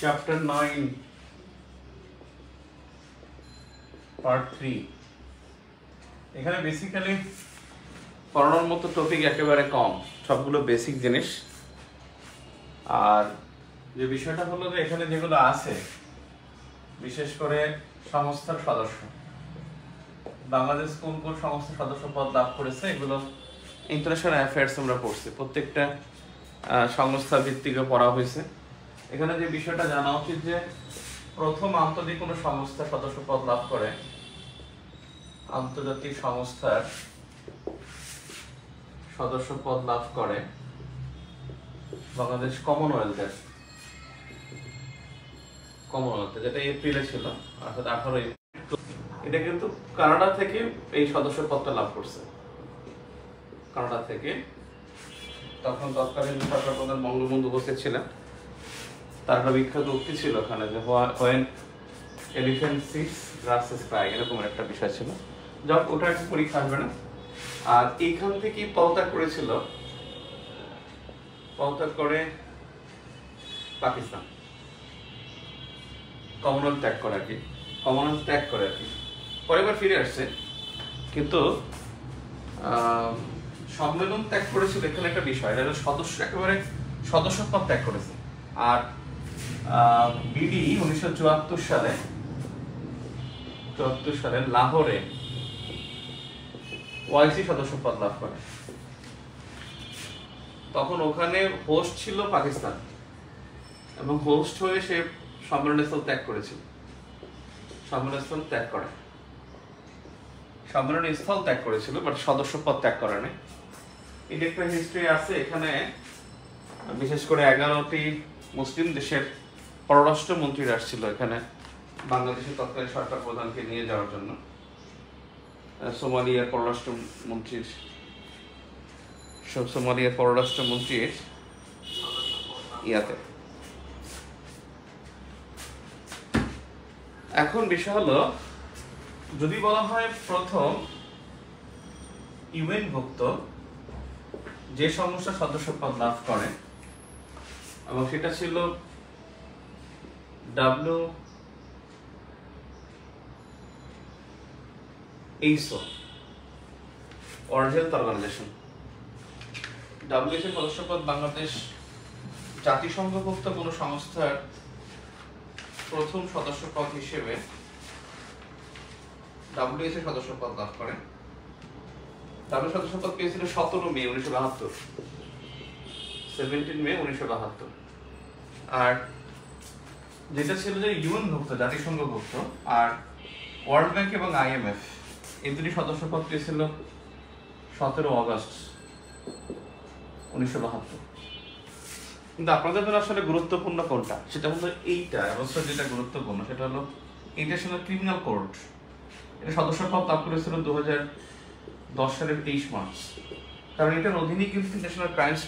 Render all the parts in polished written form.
Chapter 9 part 3। এখানে basically পড়ানোর মতো টপিক একেবারে কম, সবগুলো বেসিক জিনিস। আর যে বিষয়টা হলো যে এখানে যেগুলো আছে, বিশেষ করে সংস্থার সদস্য, বাংলাদেশ কোন কোন সংস্থার সদস্য পদ লাভ করেছে, এগুলো ইন্টারন্যাশনাল অ্যাফেয়ার্স আমরা পড়ছি, প্রত্যেকটা সংস্থা ভিত্তিকে পড়া হয়েছে। এখানে যে বিষয়টা জানা উচিত যে প্রথম আন্তর্জাতিক কোনো সংস্থার সদস্য পদ লাভ করে, আন্তর্জাতিক সংস্থার সদস্য পদ লাভ করে বাংলাদেশ কমনওয়েলথের, যেটা এপ্রিলে ছিল, অর্থাৎ 18 এপ্রিল। এটা কিন্তু কানাডা থেকে এই সদস্য পদটা লাভ করছে, কানাডা থেকে। তখন তৎকালীন সরকার প্রধান বঙ্গবন্ধু উপস্থিত ছিলেন। তার একটা বিখ্যাত উক্তি ছিল ওখানে যে when elephant sits grasses cry, এরকম একটা বিষয় ছিল। যাক, ওটা একটা পরীক্ষা আসবে না। আর এইখান থেকেই পদত্যাগ করেছিল, পদত্যাগ করে পাকিস্তান, কমনওয়েলথ ত্যাগ করে আর কি, কমনওয়েলথ ত্যাগ করে আর কি। পরের ফিরে আসছে, কিন্তু সম্মেলন ত্যাগ করেছিল। এখানে একটা বিষয়, এটা সদস্য, একেবারে সদস্য পদ ত্যাগ করেছে। আর বিডি 1974 সালে লাহোরে ওআইসি সদস্য পদ লাভ করে। তখন ওখানে হোস্ট ছিল পাকিস্তান, এবং হোস্ট হয়ে সে সম্মেলনস্থল ত্যাগ করেছিল, সম্মেলনস্থল ত্যাগ করেছিল, বাট সদস্য পদ ত্যাগ করে নাই। এটা একটা হিস্ট্রি আছে এখানে। বিশেষ করে 11টি মুসলিম দেশের পররাষ্ট্রমন্ত্রীরা আসছিল এখানে বাংলাদেশের তৎকালীন সরকার প্রধানকে নিয়ে যাওয়ার জন্য। সোমালিয়ার পররাষ্ট্রমন্ত্রীর ইয়াতে। এখন বিষয় হলো, যদি বলা হয় প্রথম ইউএন ভুক্ত যে সংস্থা সদস্য পদ লাভ করে, এবং সেটা ছিল WHO, world health organisation. WHO সদস্য পদ বাংলাদেশ জাতিসংঘভুক্ত কোন সংস্থার প্রথম সদস্য পদ হিসেবে WHO সদস্য পদ লাভ করে। WHO সদস্য পদ পেয়েছিল 17 মে 1972, 17 মে 1972। আর যেটা ছিল যে ইউএন ভুক্ত, জাতিসংঘভুক্ত, আর ওয়ার্ল্ড ব্যাংক এবং IMF এই দুটি সদস্য পদ পেয়েছিল 17 অগস্ট 1972। কিন্তু আপনাদের জন্য আসলে গুরুত্বপূর্ণ কোনটা, সেটা হলো এইটা। অবশ্যই যেটা গুরুত্বপূর্ণ সেটা হলো ইন্টারন্যাশনাল ক্রিমিনাল কোর্ট। এটা সদস্য পদ লাভ করেছিল 2010 সালের 23 মার্চ। কারণ এটার অধীনে কিন্তু ইন্টারন্যাশনাল ক্রাইমস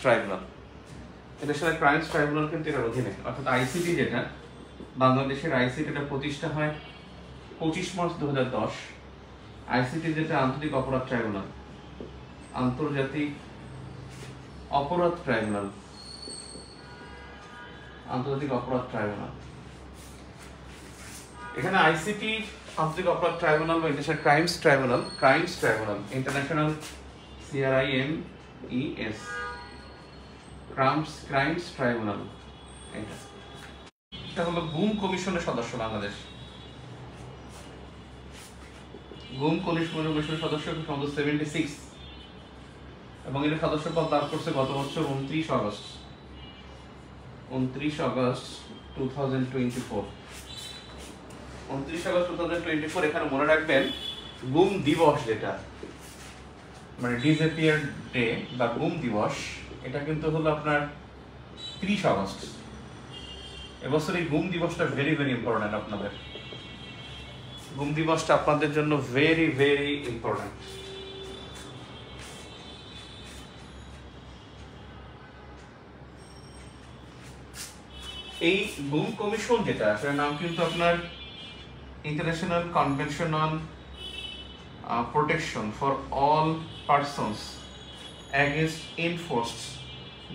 ট্রাইব্যুনাল কিন্তু এটার অধীনে, অর্থাৎ আইসিটি, যেটা বাংলাদেশের আইসিটি, এটা প্রতিষ্ঠা হয় 25 মার্চ 2010। আইসিটি যেটা আন্তর্জাতিক অপরাধ ট্রাইব্যুনাল, এখানে আইসিটি আন্তর্জাতিক অপরাধ ট্রাইব্যুনাল বা international crimes tribunal, international CRIMES, crimes tribunal. এটা হলো গুম কমিশনের সদস্য বাংলাদেশ। গুম কমিশনের সদস্য 76, এবং এর সদস্য পদ লাভ করছে গত বছর 29 আগস্ট 2024। 29 আগস্ট 2024। এখানে মনে রাখবেন, গুম দিবস, যেটা মানে ডিসঅ্যাপিয়ার ডে বা গুম দিবস, এটা কিন্তু হলো আপনার 30 আগস্ট। এবছর এই গুম দিবসটা ভেরি ভেরি ইম্পর্টেন্ট। আপনাদের গুম দিবসটা আপনাদের জন্য ভেরি ভেরি ইম্পর্টেন্ট। এই গুম কমিশন যেটা, সেটার নাম কিন্তু আপনার international convention on protection for all persons against enforced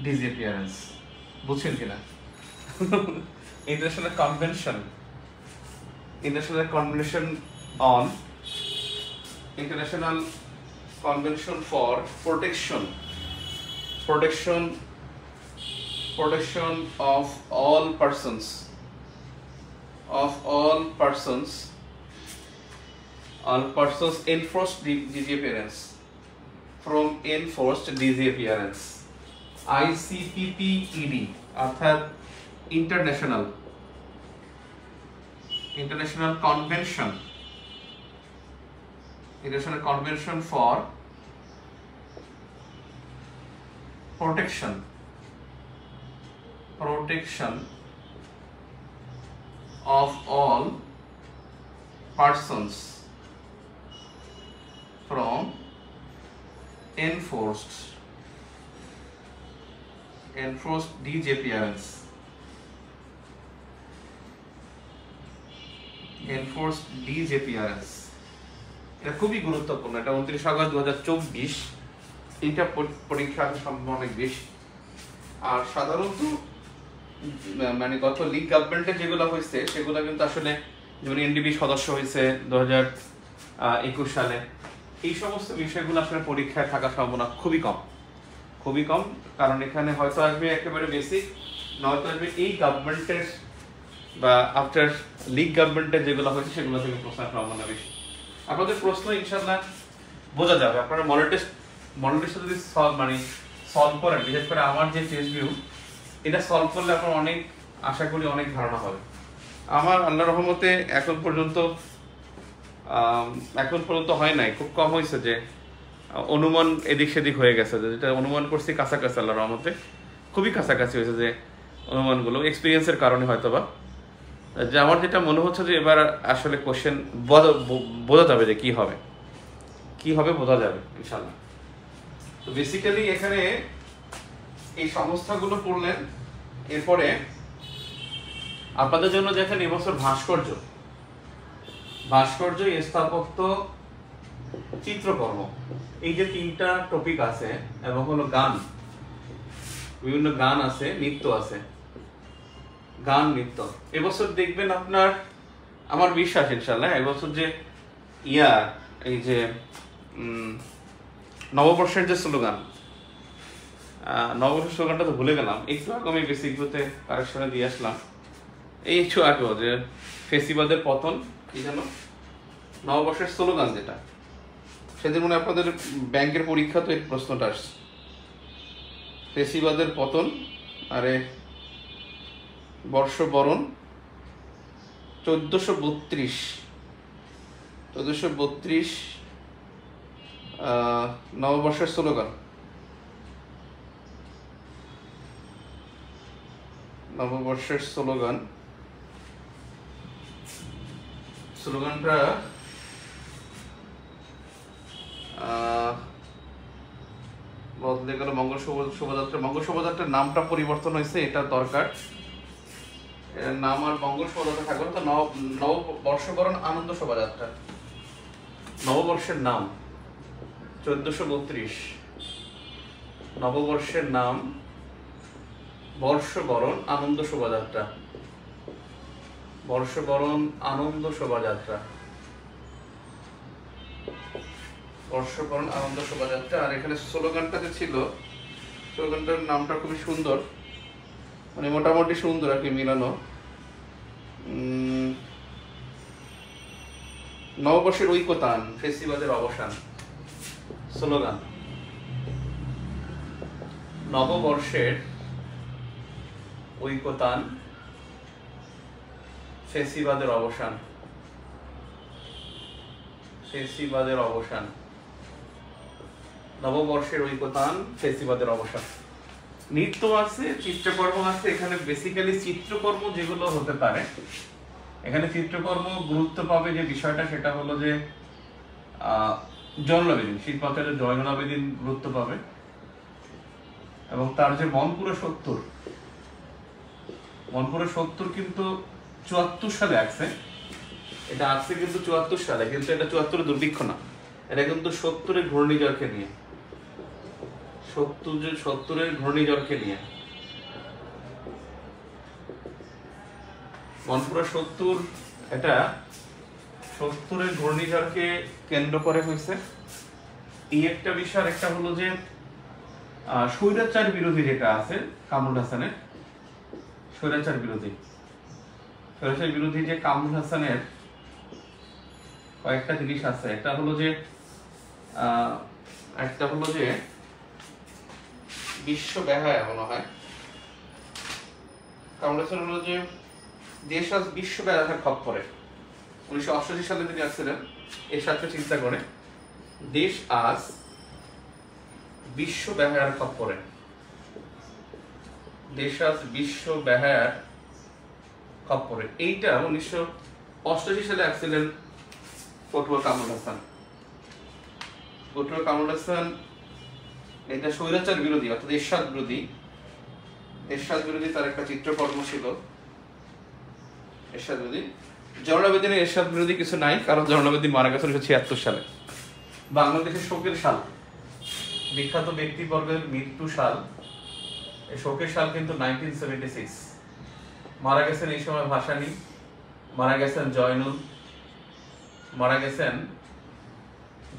disappearance. বুঝছেন কিনা? international convention on international convention for protection of all persons enforced disappearance from enforced disappearance ICPPED অর্থাৎ international convention for protection of all persons from enforced disappearance এটা খুবই গুরুত্বপূর্ণ। এটা 29 August 2024 এটা পরীক্ষা আসার সম্ভাবনা অনেক বেশি। আর সাধারণত মানে গত লিগ গভর্নমেন্টে যেগুলো হয়েছে সেগুলো কিন্তু আসলে যেমন এনডিবি সদস্য হয়েছে 2021 সালে, এই সমস্ত বিষয়গুলো আসলে পরীক্ষায় থাকার সম্ভাবনা খুবই কম, কারণ এখানে হয়তো আসবে একেবারে বেসিক, নয়তো আসবে এই গভর্নমেন্টের বা আফটার লিগ গভর্নমেন্টের যেগুলো হয়েছে সেগুলো থেকে প্রশ্নের সম্ভাবনা বেশি। আপনাদের প্রশ্ন ইনশাআল্লাহ বোঝা যাবে। আপনারা মডেল টেস্ট যদি সলভ করেন, বিশেষ করে আমার যে টেস্ট ভিউ এটা সলভ করলে আপনার অনেক আশা করি অনেক ধারণা হবে। আমার আল্লাহর রহমতে এখন পর্যন্ত হয় নাই, খুব কম হয়েছে যে অনুমান এদিক সেদিক হয়ে গেছে, যেটা অনুমান করছি কাছাকাছি, আল্লাহর রহমতে খুবই কাছাকাছি হয়েছে যে অনুমানগুলো এক্সপিরিয়েন্সের কারণে হয়তোবা। যে আমার যেটা মনে হচ্ছে যে এবার আসলে কোশ্চেন বোঝা যাবে যে কি হবে বোঝা যাবে ইনশাআল্লাহ। তো বেসিক্যালি এখানে এই সংস্থাগুলো পড়লেন। এরপরে আপনাদের জন্য দেখেন এবছর ভাস্কর্য, স্থাপত্য, চিত্রকর্ম, এই যে 3টা টপিক আছে, এবং হলো গান, বিভিন্ন গান আছে, নৃত্য আছে, নৃত্য। এবছর দেখবেন আপনার, আমার বিশ্বাস ইনশাআল্লাহ এবছর যে এই যে নববর্ষের যে স্লোগান, নববর্ষের স্লোগানটা তো ভুলে গেলাম, একটু আগে আমি বেসিকগুলোতে কারেকশনে দিয়ে আসলাম, এই একটু আগেও, যে ফেসিবাদের পতন, কি যেন নববর্ষের স্লোগান যেটা, সেদিন মনে আপনাদের ব্যাংকের পরীক্ষা তো এই প্রশ্নটা আসছে, ফেসিবাদের পতন, আরে বর্ষবরণ 1432 নববর্ষের স্লোগান, স্লোগানটা বদলে গেল। মঙ্গল শোভাযাত্রার নামটা পরিবর্তন হয়েছে, এটা দরকার, এর নাম আর মঙ্গল শোভাযাত্রা থাকবে তো নববর্ষবরণ আনন্দ শোভাযাত্রা। নববর্ষের নাম 1432, নববর্ষের নাম বর্ষবরণ আনন্দ শোভাযাত্রা, বর্ষবরণ আনন্দ শোভাযাত্রা। আর এখানে স্লোগানটা যে ছিল, স্লোগানটার নামটা খুবই সুন্দর, মানে মোটামুটি সুন্দর আর কি, মিলানো। নববর্ষের ঐকতান, ফেসিবাদের অবসান, স্লোগান নববর্ষের ঐকতান, ফেসিবাদের অবসান, নববর্ষের ঐকতান, ফেসিবাদের অবসান। নৃত্য আছে, চিত্রকর্ম আছে। এখানে বেসিক্যালি চিত্রকর্ম যেগুলো হতে পারে, এখানে চিত্রকর্ম গুরুত্ব পাবে যে বিষয়টা, সেটা হলো যে জয়নুল আবেদিন, শিল্পাচার্য জয়নুল আবেদিন গুরুত্ব পাবে, এবং তার যে মনপুরে 70 কিন্তু 74 সালে আসছে, এটা আসছে কিন্তু 74 সালে, কিন্তু এটা 74 দুর্ভিক্ষ না, এটা কিন্তু 70-এর ঘূর্ণিঝড়কে নিয়ে, 70-এর ঘূর্ণিঝড়কে নিয়ে। মনপুরা 70 এটা 70-এর ঘূর্ণিঝড়কে কেন্দ্র করে হয়েছে। এই একটা বিষয়। একটা হলো যে স্বৈরাচার বিরোধী যেটা আছে কামরুল হাসানের, স্বৈরাচার বিরোধী যে কামরুল হাসানের কয়েকটা জিনিস আছে। একটা হলো যে বিশ্ব বেহায়া মনে হয় কামরুল হাসান হলো যে দেশ আজ বিশ্ব বেহায়ার খপ্পরে। 1988 সালে তিনি আসছিলেন এর সাথে চিন্তা করে দেশ আজ বিশ্ব বেহায়ার খপ্পরে, দেশ আজ বিশ্ব বেহায়ার খপ্পরে। এইটা 1988 সালে আসছিলেন পটুয়া কামরুল হাসান। এটা স্বৈরাচার বিরোধী অর্থাৎ এরশাদ বিরোধী তার একটা চিত্রকর্ম ছিল। এরশাদ বিরোধী জয়নুল আবেদিনের এরশাদ বিরোধী কিছু নাই, কারণ জয়নুল আবেদিন মারা গেছেন 1976 সালে। বাংলাদেশের শোকের সাল, বিখ্যাত ব্যক্তিবর্গের মৃত্যু সাল, এই শোকের সাল কিন্তু 1976। মারা গেছেন এই সময় ভাসানী, মারা গেছেন জয়নুল, মারা গেছেন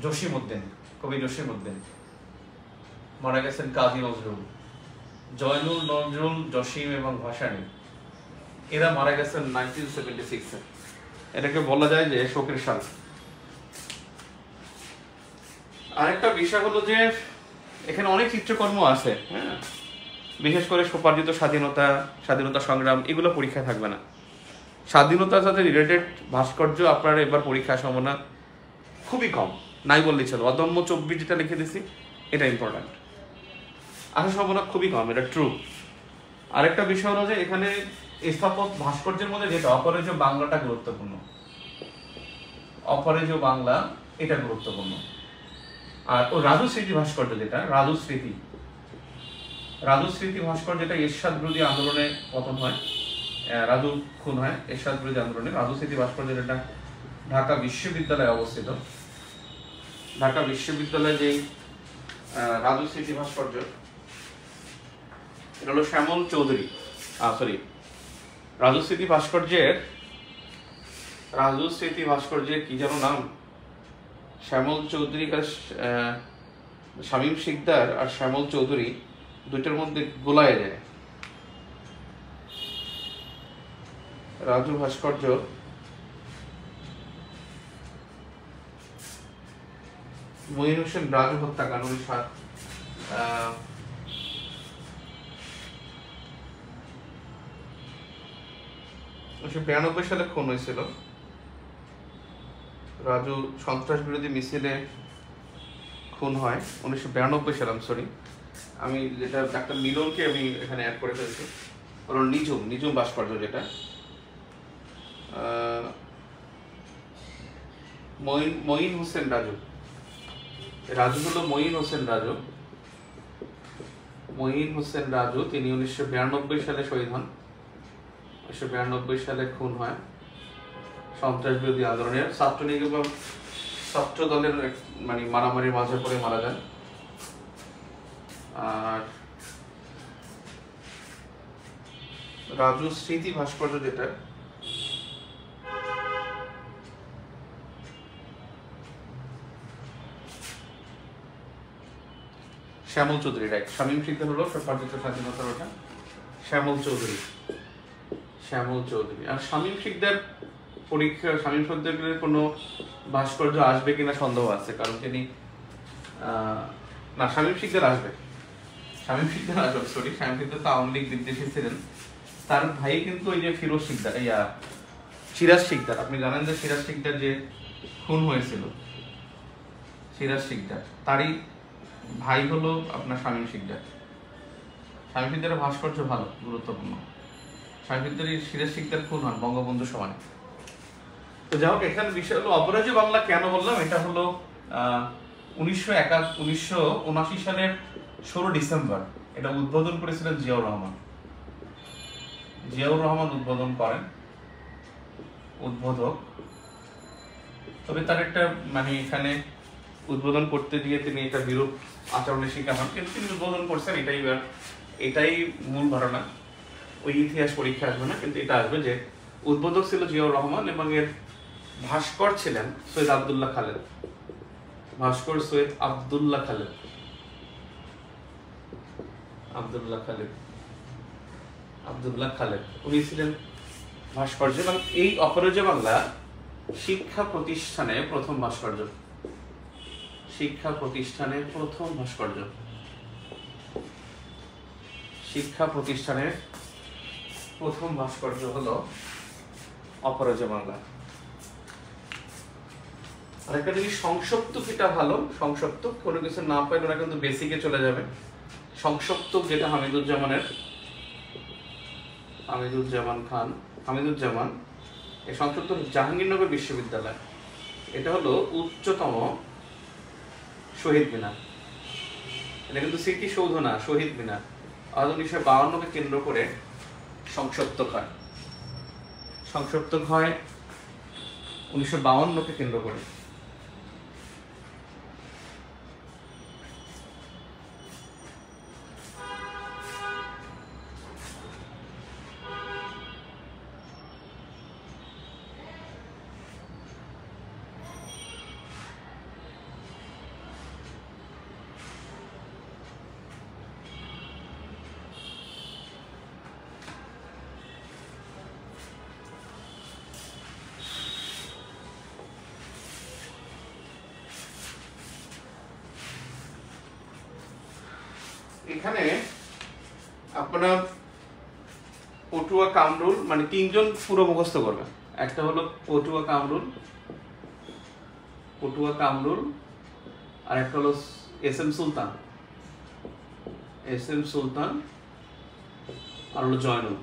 জসিমউদ্দিন, কবি জসিমউদ্দিন, মারা গেছেন কাজী নজরুল। জয়নুল, নজরুল, জসিম এবং ভাসানী এরা মারা গেছেন 1976-এ। এটাকে বলা যায় যে শোকের সাল। আরেকটা বিষয় হলো যে এখানে অনেক চিত্রকর্ম আছে, হ্যাঁ, বিশেষ করে স্বোপার্জিত স্বাধীনতা সংগ্রাম, এগুলো পরীক্ষায় থাকবে না। স্বাধীনতার সাথে রিলেটেড ভাস্কর্য আপনার এবার পরীক্ষার সম্ভাবনা খুবই কম, নাই বললেই চলো। অদম্য 24 যেটা লিখে দিছি এটা ইম্পর্টেন্ট, আসার সম্ভাবনা খুবই কম, এটা ট্রু। আরেকটা বিষয় হলো যে এখানে স্থাপত্য ভাস্কর্যের মধ্যে যেটা অপরাজেয় বাংলাটা গুরুত্বপূর্ণ, অপরাজেয় বাংলা এটা গুরুত্বপূর্ণ। আর ও রাজু স্মৃতি ভাস্কর্য যেটা রাজু স্মৃতি ভাস্কর্য, যেটা এরশাদ বিরোধী আন্দোলনে পতন হয়, রাজু খুন হয় এরশাদ বিরোধী আন্দোলনে। রাজু স্মৃতি ভাস্কর্য যেটা ঢাকা বিশ্ববিদ্যালয়ে অবস্থিত। ঢাকা বিশ্ববিদ্যালয়ে যে রাজু স্মৃতি ভাস্কর্য, এটা হলো শ্যামল চৌধুরী, রাজু স্মৃতি ভাস্কর্যের কি যেন নাম, শ্যামল চৌধুরী, শামীম শিকদার আর শ্যামল চৌধুরী দুইটার মধ্যে গোলায় যায়। রাজু ভাস্কর্য মঈন হোসেন রাজু হত্যাকাণ্ড 1992 সালে খুন হয়েছিল। রাজু সন্ত্রাস বিরোধী মিছিলে খুন হয় 1992 সালে। আমি যেটা ডাক্তার মিলনকে আমি এখানে অ্যাড করে ফেলছি। কারণ নিজুম ভাস্কর্য যেটা মঈন হোসেন রাজু হলো মঈন হোসেন রাজু। তিনি 1992 সালে শহীদ হন। 1992 সালে খুন হয় সন্ত্রাস বিরোধী আন্দোলনের ছাত্রলীগ এবং ছাত্র দলের মানে মারামারির মাঝে পড়ে মারা যান। আর রাজু স্মৃতি ভাস্কর্য যেটা শ্যামল চৌধুরী, রাইট। শামীম শিকদার হলো স্বোপার্জিত স্বাধীনতার ওটা শ্যামল চৌধুরী। আর শামীম শিকদারের কোনো ভাস্কর্য আসবে কিনা সন্দেহ আছে, কারণ তিনি শামীম শিকদার আসবে, শামীম শিকদার তো আওয়ামী লীগ বিদ্বেষী ছিলেন। তার ভাই কিন্তু ওই যে ফিরোজ শিকদার, সিরাজ শিকদার, আপনি জানেন যে সিরাজ শিকদার যে খুন হয়েছিল, সিরাজ শিকদার তারই ভাই হলো আপনার শামীম শিকদার। শামীম শিকদারের ভাস্কর্য ভালো, গুরুত্বপূর্ণ। শামীম শিকদারের সিরাজ শিকদার খুন হন বঙ্গবন্ধু সমানে। তো যাই হোক, এখানে বিষয় হলো অপরাজেয় বাংলা কেন বললাম, এটা হলো 1979 সালের 16 ডিসেম্বর এটা উদ্বোধন করেছিলেন জিয়াউর রহমান উদ্বোধন করেন, উদ্বোধক। তবে তার একটা মানে এখানে উদ্বোধন করতে গিয়ে তিনি এটা বিরূপ আচরণের শিকার হন, কিন্তু তিনি উদ্বোধন করছেন, এটাই মূল ঘটনা। ওই ইতিহাস পরীক্ষা আসবে না, কিন্তু এটা আসবে যে উদ্বোধক ছিল জিয়াউর রহমান এবং এর ভাস্কর ছিলেন সৈয়দ আব্দুল্লাহ খালেদ। ভাস্কর সৈয়দ আব্দুল্লাহ খালেদ, আব্দুল্লাহ খালেদ উনি ছিলেন ভাস্কর্য। এবং এই অপরাজয় বাংলা শিক্ষা প্রতিষ্ঠানে প্রথম ভাস্কর্য, শিক্ষা প্রতিষ্ঠানের প্রথম ভাস্কর্য, শিক্ষা প্রতিষ্ঠানের প্রথম ভাস্কর্য হলো অপরাজয় বাংলা। আরেকটা জিনিস, সংসপ্তকিটা ভালো, সংসপ্তক কোনো কিছু না পাইলে ওরা কিন্তু বেসিকে চলে যাবে। সংসপ্তক যেটা হামিদুজ্জামানের, হামিদুজ্জামান এই সংসপ্তক জাহাঙ্গীরনগর বিশ্ববিদ্যালয়। এটা হলো উচ্চতম শহীদ মিনার, এটা কিন্তু স্মৃতিসৌধ না, শহীদ মিনার। 1952কে কেন্দ্র করে সংসপ্তক হয়, সংসপ্তক হয় 1952কে কেন্দ্র করে। এখানে আপনারা পটুয়া কামরুল মানে তিনজন পুরো মুখস্থ করবেন। একটা হলো পটুয়া কামরুল, আর একটা হলো এসএম সুলতান, আর হলো জয়নুল।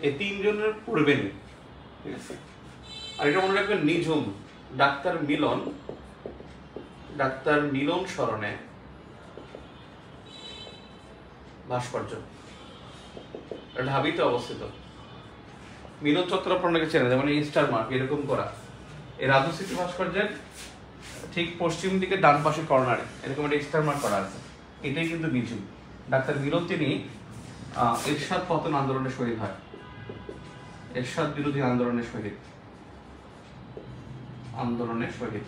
এই তিনজনের পড়বেন, ঠিক আছে। আর এটা মনে রাখবেন নিঝুম ডাক্তার মিলন স্মরণে ভাস্কর্য, ঢাবিতে অবস্থিত। মিলন চত্বর আপনাকে চেনে, যেমন স্টার মার্ক এরকম করা। এই রাজু স্মৃতি ভাস্কর্যের ঠিক পশ্চিম দিকে ডান পাশে কর্নারে এরকম একটা স্টার মার্ক করা আছে। এটাই কিন্তু নিঝুম ডাক্তার মিলন। তিনি এরশাদ পতন আন্দোলনের শহীদ হয়, এরশাদ বিরোধী আন্দোলনের শহীদ।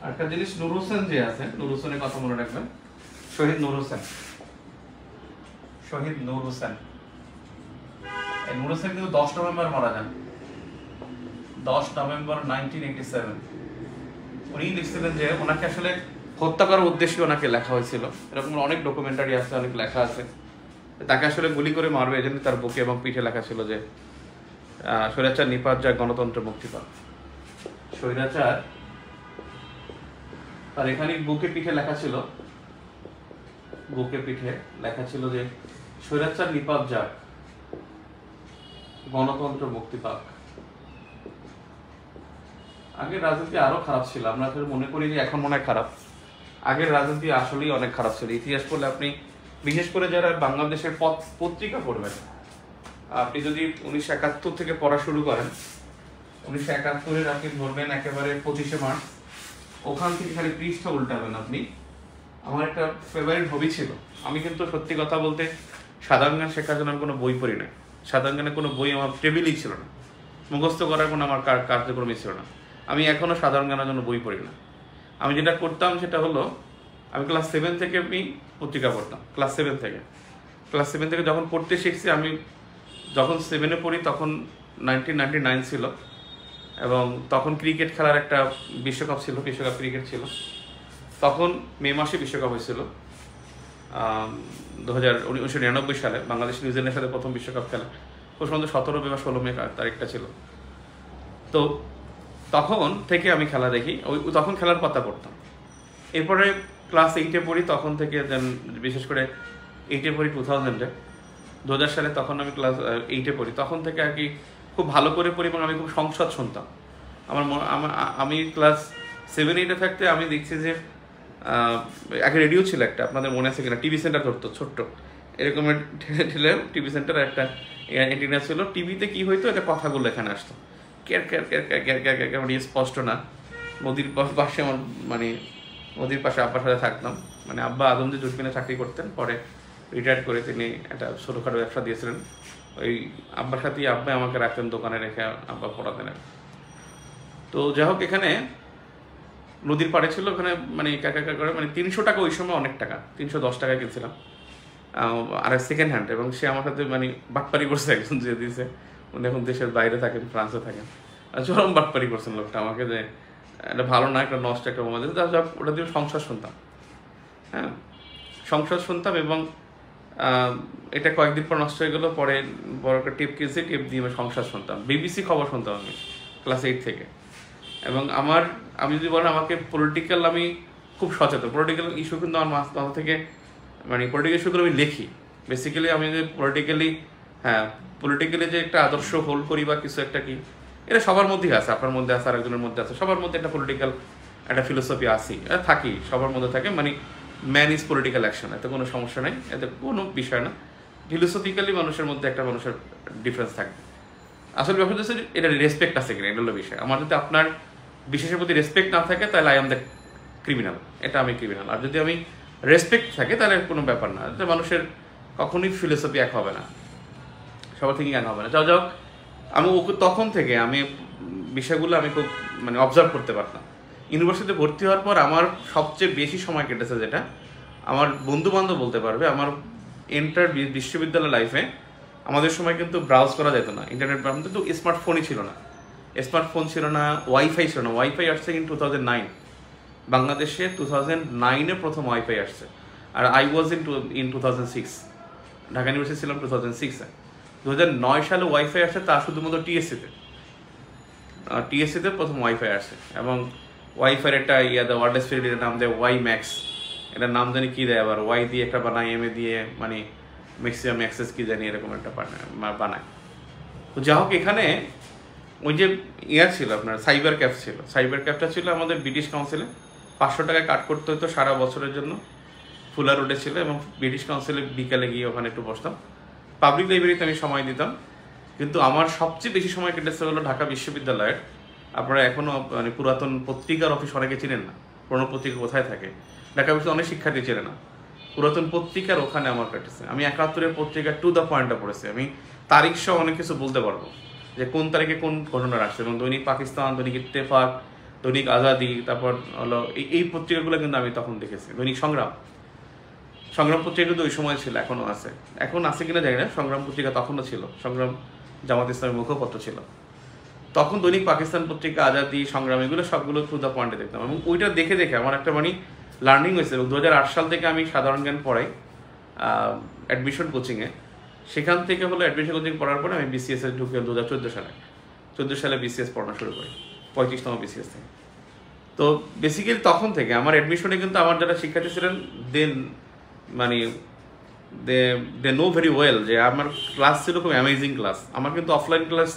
আর একটা জিনিস, নূর হোসেন যে আছে, নূর হোসেনের কথা মনে রাখবেন। শহীদ নূর হোসেন কিন্তু 10 নভেম্বর মারা যান, 10 নভেম্বর 1987। উনি লিখছিলেন যে ওনাকে আসলে হত্যা করার উদ্দেশ্যে ওনাকে লেখা হয়েছিল। এরকম অনেক ডকুমেন্টারি আছে, অনেক লেখা আছে। তাকে আসলে গুলি করে মারবে এজন্য তার বুকে এবং পিঠে লেখা ছিল যে স্বৈরাচার নিপাত যায়, গণতন্ত্র মুক্তি পাক। স্বৈরাচার, তার এখানে বুকে পিঠে লেখা ছিল যে স্বৈরাচার নিপাত যাক, গণতন্ত্র মুক্তি পাক। আগের রাজনীতি আরো খারাপ ছিল, আমরা মনে করি যে এখন মনে হয় খারাপ। আগের রাজনীতি আসলেই অনেক খারাপ ছিল। ইতিহাস পড়লে আপনি, বিশেষ করে যারা বাংলাদেশের পত্রিকা পড়বেন, আপনি যদি 1971 থেকে পড়া শুরু করেন, 1971-এর আপনি ধরবেন একেবারে 25শে মার্চ, ওখান থেকে খালি পৃষ্ঠা উল্টাবেন আপনি। আমার একটা ফেভারিট হবি ছিল, আমি কিন্তু সত্যি কথা বলতে সাধারণ জ্ঞান শেখার জন্য আমি কোনো বই পড়ি না। সাধারণ জ্ঞানের কোনো বই আমার টেবিলই ছিল না, মুখস্থ করার কোনো আমার কার্যক্রমই ছিল না। আমি এখনো সাধারণ জ্ঞানের জন্য বই পড়ি না। আমি যেটা করতাম সেটা হলো, আমি ক্লাস 7 থেকে আমি পত্রিকা পড়তাম। ক্লাস 7 থেকে যখন পড়তে শিখছি, আমি যখন 7-এ পড়ি তখন 1999 ছিল, এবং তখন ক্রিকেট খেলার একটা বিশ্বকাপ ক্রিকেট ছিল। তখন মে মাসে বিশ্বকাপ হয়েছিল, 1999 সালে বাংলাদেশ নিউজিল্যান্ডের সাথে প্রথম বিশ্বকাপ খেলা। ও সম্বন্ধে 17 মে বা 16 মে তারিখটা ছিল। তো তখন থেকে আমি খেলা দেখি, তখন খেলার পাতা পড়তাম। এরপরে ক্লাস 8-এ পড়ি, তখন থেকে বিশেষ করে 8-এ পড়ি 2000 সালে, তখন আমি ক্লাস 8-এ পড়ি। তখন থেকে আর কি খুব ভালো করে পড়ি, এবং আমি খুব সংসদ শুনতাম। আমি ক্লাস 7-8-এ থাকতে আমি দেখছি যে আগে রেডিও ছিল একটা, আপনাদের মনে আছে কিনা, টিভি সেন্টার ধরতো ছোট্ট এরকম ঠেলে টিভি সেন্টার একটা অ্যান্টিনা ছিল। টিভিতে কি হইতো, এটা কথাগুলো এখানে আসতো, car car car car car car car, মানে স্পষ্ট না। নদীর পাশে আমার, মানে নদীর পাশে আব্বার সাথে থাকতাম। মানে আব্বা আদমজি জুটমিনে চাকরি করতেন, পরে রিটায়ার্ড করে তিনি একটা ছোটোখাটো ব্যবসা দিয়েছিলেন, ওই আব্বার সাথেই আব্বা আমাকে রাখতেন দোকানে রেখে আব্বা পড়াতেন। তো যাই হোক, এখানে নদীর পাড়ে ছিল, ওখানে মানে একা করে মানে 300 টাকা ওই সময় অনেক টাকা, 310 টাকা কিনছিলাম আর সেকেন্ড হ্যান্ড। এবং সে আমার সাথে মানে বাটপারি করছে, একজন যে দিয়েছে, উনি এখন দেশের বাইরে থাকেন, ফ্রান্সে থাকেন, চরম বাটপারি করছেন লোকটা আমাকে, যে এটা ভালো না, একটা নষ্ট একটা মোবাইল। ওটা দিয়ে সংসার শুনতাম, হ্যাঁ সংসার শুনতাম। এবং এটা কয়েকদিন পর নষ্ট হয়ে গেলো, পরে বড় একটা টিপ কিনছি, টিপ দিয়ে আমি সংসার শুনতাম, বিবিসি খবর শুনতাম আমি ক্লাস 8 থেকে। এবং আমি যদি বলেন আমাকে পলিটিক্যাল, আমি খুব সচেতন, পলিটিক্যাল ইস্যু কিন্তু আমার মাথা থেকে, মানে পলিটিক্যাল ইস্যুগুলো আমি লিখি বেসিক্যালি। আমি যে পলিটিক্যালি যে একটা আদর্শ হোল্ড করি বা কিছু একটা কি, এটা সবার মধ্যেই আছে, আপনার মধ্যে আছে, আরেকজনের মধ্যে আছে, সবার মধ্যে একটা পলিটিক্যাল একটা ফিলোসফি আসি, এটা থাকি, সবার মধ্যে থাকে। মানে ম্যান ইজ পলিটিক্যাল অ্যাকশন, এতে কোনো সমস্যা নেই, এতে কোনো বিষয় না। ফিলোসফিক্যালি মানুষের মধ্যে একটা মানুষের ডিফারেন্স থাকে। আসলে ব্যাপার হচ্ছে এটা রেসপেক্ট আছে কিনা, এটা হলো বিষয়। আমার যদি আপনার বিশেষের প্রতি রেসপেক্ট না থাকে, তাহলে আই এম দ্য ক্রিমিনাল, এটা আমি ক্রিমিনাল। আর যদি আমি রেসপেক্ট থাকে, তাহলে কোনো ব্যাপার না। মানুষের কখনোই ফিলোসফি এক হবে না, সবার থিঙ্কিং এক হবে না। যাও আমি তখন থেকে আমি বিষয়গুলো আমি খুব মানে অবজার্ভ করতে পারতাম। ইউনিভার্সিটিতে ভর্তি হওয়ার পর আমার সবচেয়ে বেশি সময় কেটেছে, যেটা আমার বন্ধু বান্ধব বলতে পারবে, আমার এন্টার বিশ্ববিদ্যালয় লাইফে আমাদের সময় কিন্তু ব্রাউজ করা যেত না, ইন্টারনেট কিন্তু স্মার্টফোনই ছিল না, স্মার্টফোন ছিল না, ওয়াইফাই ছিল না। ওয়াইফাই আসছে ইন 2009, বাংলাদেশে 2009-এ প্রথম ওয়াইফাই আসছে। আর I was in 2006, Dhaka University ছিলাম 2006-এ। 2009 সালে ওয়াইফাই আসছে, তা শুধুমাত্র টিএসসিতে প্রথম ওয়াইফাই আসে। এবং ওয়াইফাই একটা ওয়ার্ড ফেসিলিটির নাম দেয় ওয়াই ম্যাক্স, এটার নাম জানি কী দেয়, আবার ওয়াই দিয়ে একটা বানায়, এমএ দিয়ে মানে ম্যাক্সিমাম অ্যাক্সেস কি জানি, এরকম একটা বানায়। তো যা হোক, এখানে ওই যে ছিল আপনার সাইবার ক্যাফ ছিল, সাইবার ক্যাফটা ছিল আমাদের ব্রিটিশ কাউন্সিলে, 500 টাকায় কাট করতে হতো সারা বছরের জন্য। ফুলার রোডে ছিল, এবং ব্রিটিশ কাউন্সিলে বিকালে গিয়ে ওখানে একটু বসতাম। পাবলিক লাইব্রেরিতে আমি সময় দিতাম, কিন্তু আমার সবচেয়ে বেশি সময় কেটেছে হলো ঢাকা বিশ্ববিদ্যালয়ের। আপনারা এখনও মানে পুরাতন পত্রিকার অফিস অনেকে চিনেন না, পুরনো পত্রিকা কোথায় থাকে, ঢাকা বিশ্ববিদ্যালয়ে অনেক শিক্ষার্থী চেনে না। পুরাতন পত্রিকার ওখানে আমার কেটেছে। আমি 71-এর পত্রিকা টু দ্য পয়েন্টটা পড়েছি, আমি তারিখ সহ অনেক কিছু বলতে পারবো, যে কোন তারিখে কোন ঘটনা আসছে। এবং দৈনিক পাকিস্তান, দৈনিক ইত্তেফাক, দৈনিক আজাদি, তারপর হলো এই পত্রিকাগুলো কিন্তু আমি তখন দেখেছি। দৈনিক সংগ্রাম পত্রিকা কিন্তু ওই সময় ছিল, এখনও আছে, এখন আছে কিনা জানি না। সংগ্রাম পত্রিকা তখনও ছিল, সংগ্রাম জামাত ইসলামের মুখপত্র ছিল তখন। দৈনিক পাকিস্তান পত্রিকা, আজাদি, সংগ্রাম, এগুলো সবগুলো টু দ্য পয়েন্টে দেখতাম। এবং ওইটা দেখে আমার একটা মানে লার্নিং হয়েছে। এবং 2008 সাল থেকে আমি সাধারণ জ্ঞান পড়াই অ্যাডমিশন কোচিংয়ে। সেখান থেকে হলো অ্যাডমিশন কোচিং পড়ার পরে আমি বিসিএস এ ঢুকে 2014 সালে বিসিএস পড়ানো শুরু করি, 35তম বিসিএস থেকে। তো বেসিক্যালি তখন থেকে আমার অ্যাডমিশনে কিন্তু আমার যারা শিক্ষার্থী ছিলেন দেন মানে দে নো ভেরি ওয়েল যে আমার ক্লাস ছিল খুব অ্যামেজিং ক্লাস। আমার কিন্তু অফলাইন ক্লাস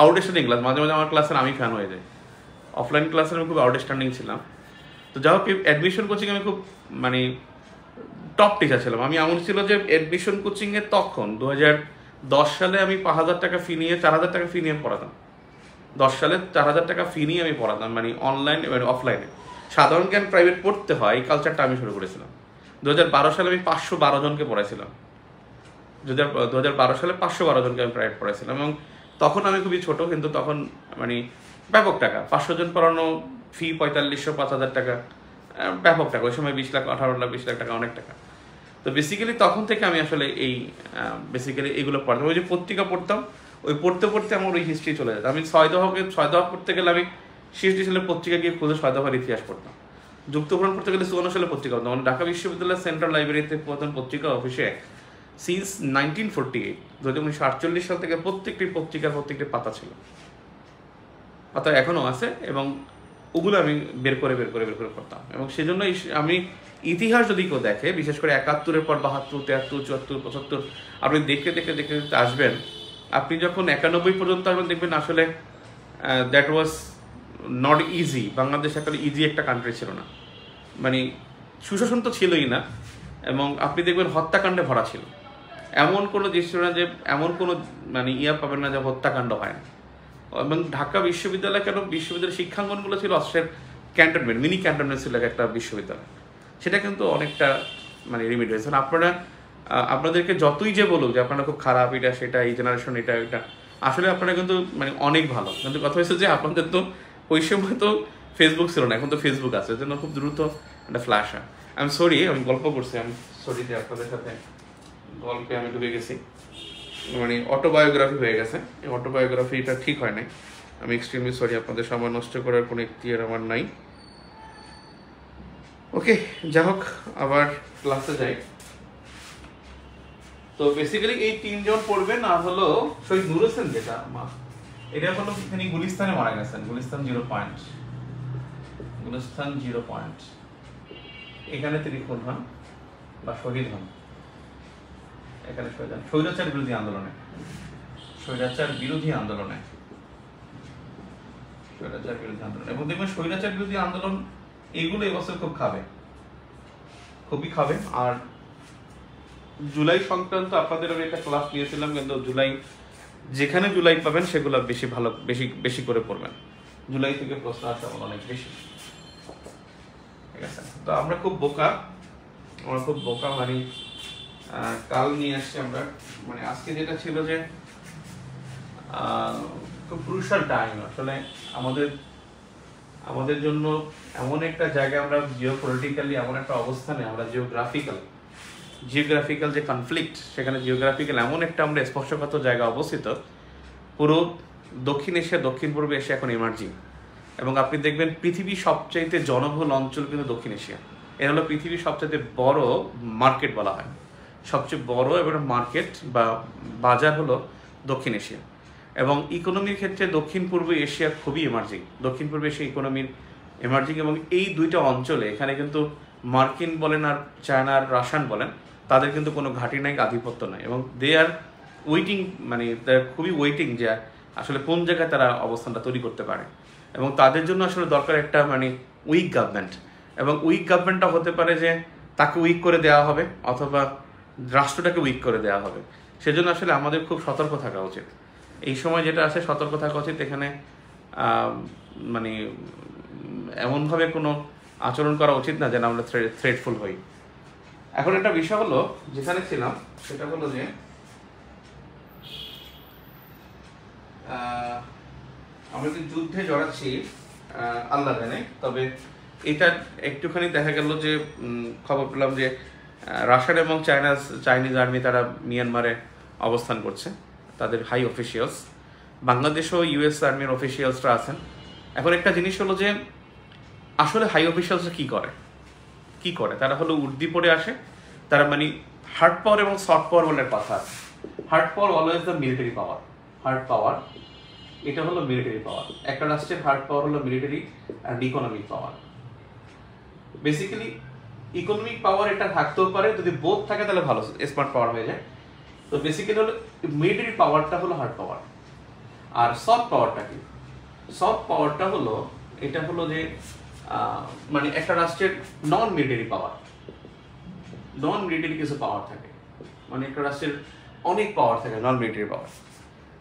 আউটস্ট্যান্ডিং ক্লাস, মাঝে মাঝে আমার ক্লাসের আমি ফ্যান হয়ে যাই। অফলাইন ক্লাসের আমি খুব আউটস্ট্যান্ডিং ছিলাম। তো যাই হোক, অ্যাডমিশন কোচিং আমি খুব মানে টপ টিচার ছিলাম। আমি এমন ছিল যে অ্যাডমিশন কোচিংয়ে তখন 2010 সালে আমি 5,000 টাকা ফি নিয়ে 4,000 টাকা ফি নিয়ে পড়াতাম। 10 সালে 4,000 টাকা ফি নিয়ে আমি পড়াতাম, মানে অনলাইন মানে অফলাইনে। সাধারণ জ্ঞান প্রাইভেট পড়তে হয়, এই কালচারটা আমি শুরু করেছিলাম। 2012 সালে আমি 512 জনকে পড়াইছিলাম। 2012 সালে 512 জনকে আমি প্রাইভেট পড়াইছিলাম। এবং তখন আমি খুবই ছোট, কিন্তু তখন মানে ব্যাপক টাকা, 500 জন পড়ানো, ফি 4500, 5,000 টাকা, ব্যাপক টাকা। ওই সময় 20 লাখ, 18 লাখ, 20 লাখ টাকা, অনেক টাকা। তো বেসিক্যালি তখন থেকে আমি আসলে এই বেসিক্যালি এগুলো পড়তাম। ওই যে পত্রিকা পড়তাম, ওই পড়তে পড়তে আমার ওই হিস্ট্রি চলে যেত। আমি ছয় দফা পড়তে গেলে আমি 60 সালের পত্রিকা গিয়ে খুঁজে 6 দফার ইতিহাস পড়তাম। যুক্তফ্রন্ট পড়তে গেলে 54 সালে পত্রিকা পড়তাম। মানে ঢাকা বিশ্ববিদ্যালয়ের সেন্ট্রাল লাইব্রেরিতে প্রথম পত্রিকা অফিসে সিন্স 1948, 1948 সাল থেকে প্রত্যেকটি পাতা ছিল, পাতা এখনও আছে। এবং ওগুলো আমি বের করে পড়তাম। এবং সেজন্য আমি ইতিহাস যদি কেউ দেখে, বিশেষ করে 71-এর পর 72, 73, 74, 75, আপনি দেখতে আসবেন। আপনি যখন 91 পর্যন্ত আসবেন, দেখবেন আসলে that was not easy. Bangladesh একটা ইজি একটা কান্ট্রি ছিল না, মানে সুশাসন তো ছিলই না। এবং আপনি দেখবেন হত্যাকাণ্ডে ভরা ছিল। এমন কোনো দেশ ছিল না যে এমন কোনো মানে পাবেন না যে হত্যাকাণ্ড হয় না। এবং ঢাকা বিশ্ববিদ্যালয় কেন, বিশ্ববিদ্যালয়ের শিক্ষাঙ্গনগুলো ছিল অস্ট্রের ক্যান্টনমেন্ট, মিনি ক্যান্টনমেন্ট ছিল একটা বিশ্ববিদ্যালয়। সেটা কিন্তু অনেকটা মানে রিমিট হয়েছে। আপনারা আপনাদেরকে যতই যে বলুক যে আপনারা খুব খারাপ, এটা সেটা, এই জেনারেশন এটা এটা, আসলে আপনারা কিন্তু মানে অনেক ভালো। কিন্তু কথা হচ্ছে যে আপনাদের তো ওই সময় তো ফেসবুক ছিল না, এখন তো ফেসবুক আছে, এর জন্য খুব দ্রুত একটা ফ্ল্যাশ হয়। আমি সরি, আমি গল্প করছি, আমি সরি যে আপনাদের সাথে গল্পে আমি ডুবে গেছি, মানে অটোবায়োগ্রাফি হয়ে গেছে। এই অটোবায়োগ্রাফিটা ঠিক হয় নাই, আমি এক্সট্রিমলি সরি, আপনাদের সময় নষ্ট করার কোনো ইখতিয়ার আমার নাই। ওকে, যা হোক, আবার ক্লাসে যাই। তো বেসিক্যালি এই তিনজন পড়বেন, আর হলো শহীদ নূর হোসেন, যেটা এটা হলো তিনি গুলিস্তানে মারা গেছেন, গুলিস্তান 0 পয়েন্ট, গুলিস্তান 0 পয়েন্ট, এখানে তিনি খুন হন বা শহীদ হন, এখানে শহীদ হন স্বৈরাচার বিরোধী আন্দোলনে, স্বৈরাচার বিরোধী আন্দোলনে, স্বৈরাচার বিরোধী আন্দোলন। এবং দেখবেন স্বৈরাচার বিরোধী আন্দোলন এইগুলো এবছর খুব খাবে, খুবই খাবে। আর জুলাই সংক্রান্ত আপনাদের আমি একটা ক্লাস নিয়েছিলাম, কিন্তু জুলাই যেখানে জুলাই পাবেন সেগুলো বেশি ভালো, বেশি বেশি করে পড়বেন, জুলাই থেকে প্রশ্ন আসা অনেক বেশি, ঠিক আছে? তো আমরা খুব বোকা, আমরা খুব বোকা, মানে কাল নিয়ে আসছি আমরা, মানে আজকে যেটা ছিল যে খুব ক্রুশাল টাইম আসলে আমাদের জন্য, এমন একটা জায়গায় আমরা জিওপলিটিক্যালি এমন একটা অবস্থানে, আমরা জিওগ্রাফিক্যাল যে কনফ্লিক্ট, সেখানে জিওগ্রাফিক্যাল এমন একটা আমরা স্পর্শকাতর জায়গায় অবস্থিত, পুরো দক্ষিণ এশিয়া, দক্ষিণ পূর্ব এশিয়া এখন ইমার্জিং। এবং আপনি দেখবেন পৃথিবীর সবচাইতে জনবহুল অঞ্চল কিন্তু দক্ষিণ এশিয়া, এর হলো পৃথিবীর সবচাইতে বড় মার্কেট বলা হয়, সবচেয়ে বড় এবং মার্কেট বা বাজার হলো দক্ষিণ এশিয়া। এবং ইকোনমির ক্ষেত্রে দক্ষিণ পূর্ব এশিয়া খুবই এমার্জিং, দক্ষিণ পূর্ব এশিয়া ইকোনমির এমার্জিং। এবং এই দুইটা অঞ্চলে, এখানে কিন্তু মার্কিন বলেন আর চায়না আর রাশিয়ান বলেন, তাদের কিন্তু কোনো ঘাঁটি নাই, আধিপত্য নাই, এবং দে আর ওয়েটিং, মানে খুবই ওয়েটিং যে আসলে কোন জায়গায় তারা অবস্থানটা তৈরি করতে পারে। এবং তাদের জন্য আসলে দরকার একটা মানে উইক গভর্নমেন্ট, এবং উইক গভর্নমেন্টটা হতে পারে যে তাকে উইক করে দেওয়া হবে, অথবা রাষ্ট্রটাকে উইক করে দেওয়া হবে। সেজন্য আসলে আমাদের খুব সতর্ক থাকা উচিত, এই সময় যেটা আছে সতর্ক থাকা উচিত। এখানে মানে এমনভাবে কোনো আচরণ করা উচিত না যেন আমরা থ্রেটফুল হই। এখন একটা বিষয় হলো, যেখানে ছিলাম সেটা হলো যে আমরা যে যুদ্ধে জড়াচ্ছি আল্লাহ জানে, তবে এটা একটুখানি দেখা গেল যে খবর পেলাম যে রাশিয়া এবং চাইনিজ আর্মি তারা মিয়ানমারে অবস্থান করছে, তাদের হাই অফিসিয়ালস, বাংলাদেশও ইউএস আর্মির অফিসিয়ালসরা আছেন। এখন একটা জিনিস হলো যে আসলে হাই অফিসিয়ালসরা কি করে, তারা হলো উর্দি পড়ে আসে, তারা মানে হার্ড পাওয়ার এবং সফট পাওয়ার বলে কথা আছে। Hard power always the military power, hard power এটা হলো মিলিটারি পাওয়ার। একটা রাষ্ট্রের হার্ড পাওয়ার হলো military and economic power. Basically economic power এটা থাকতেও পারে, যদি বোথ থাকে তাহলে ভালো, স্মার্ট পাওয়ার হয়ে যায়। তো বেসিক্যালি হলো মিলিটারি পাওয়ারটা হলো হার্ড পাওয়ার। আর সফট পাওয়ারটা কি? সফট পাওয়ারটা হলো, এটা হলো যে মানে একটা রাষ্ট্রের নন মিলিটারি পাওয়ার, নন মিলিটারি কিছু পাওয়ার থাকে, মানে একটা রাষ্ট্রের অনেক পাওয়ার থাকে নন মিলিটারি পাওয়ার।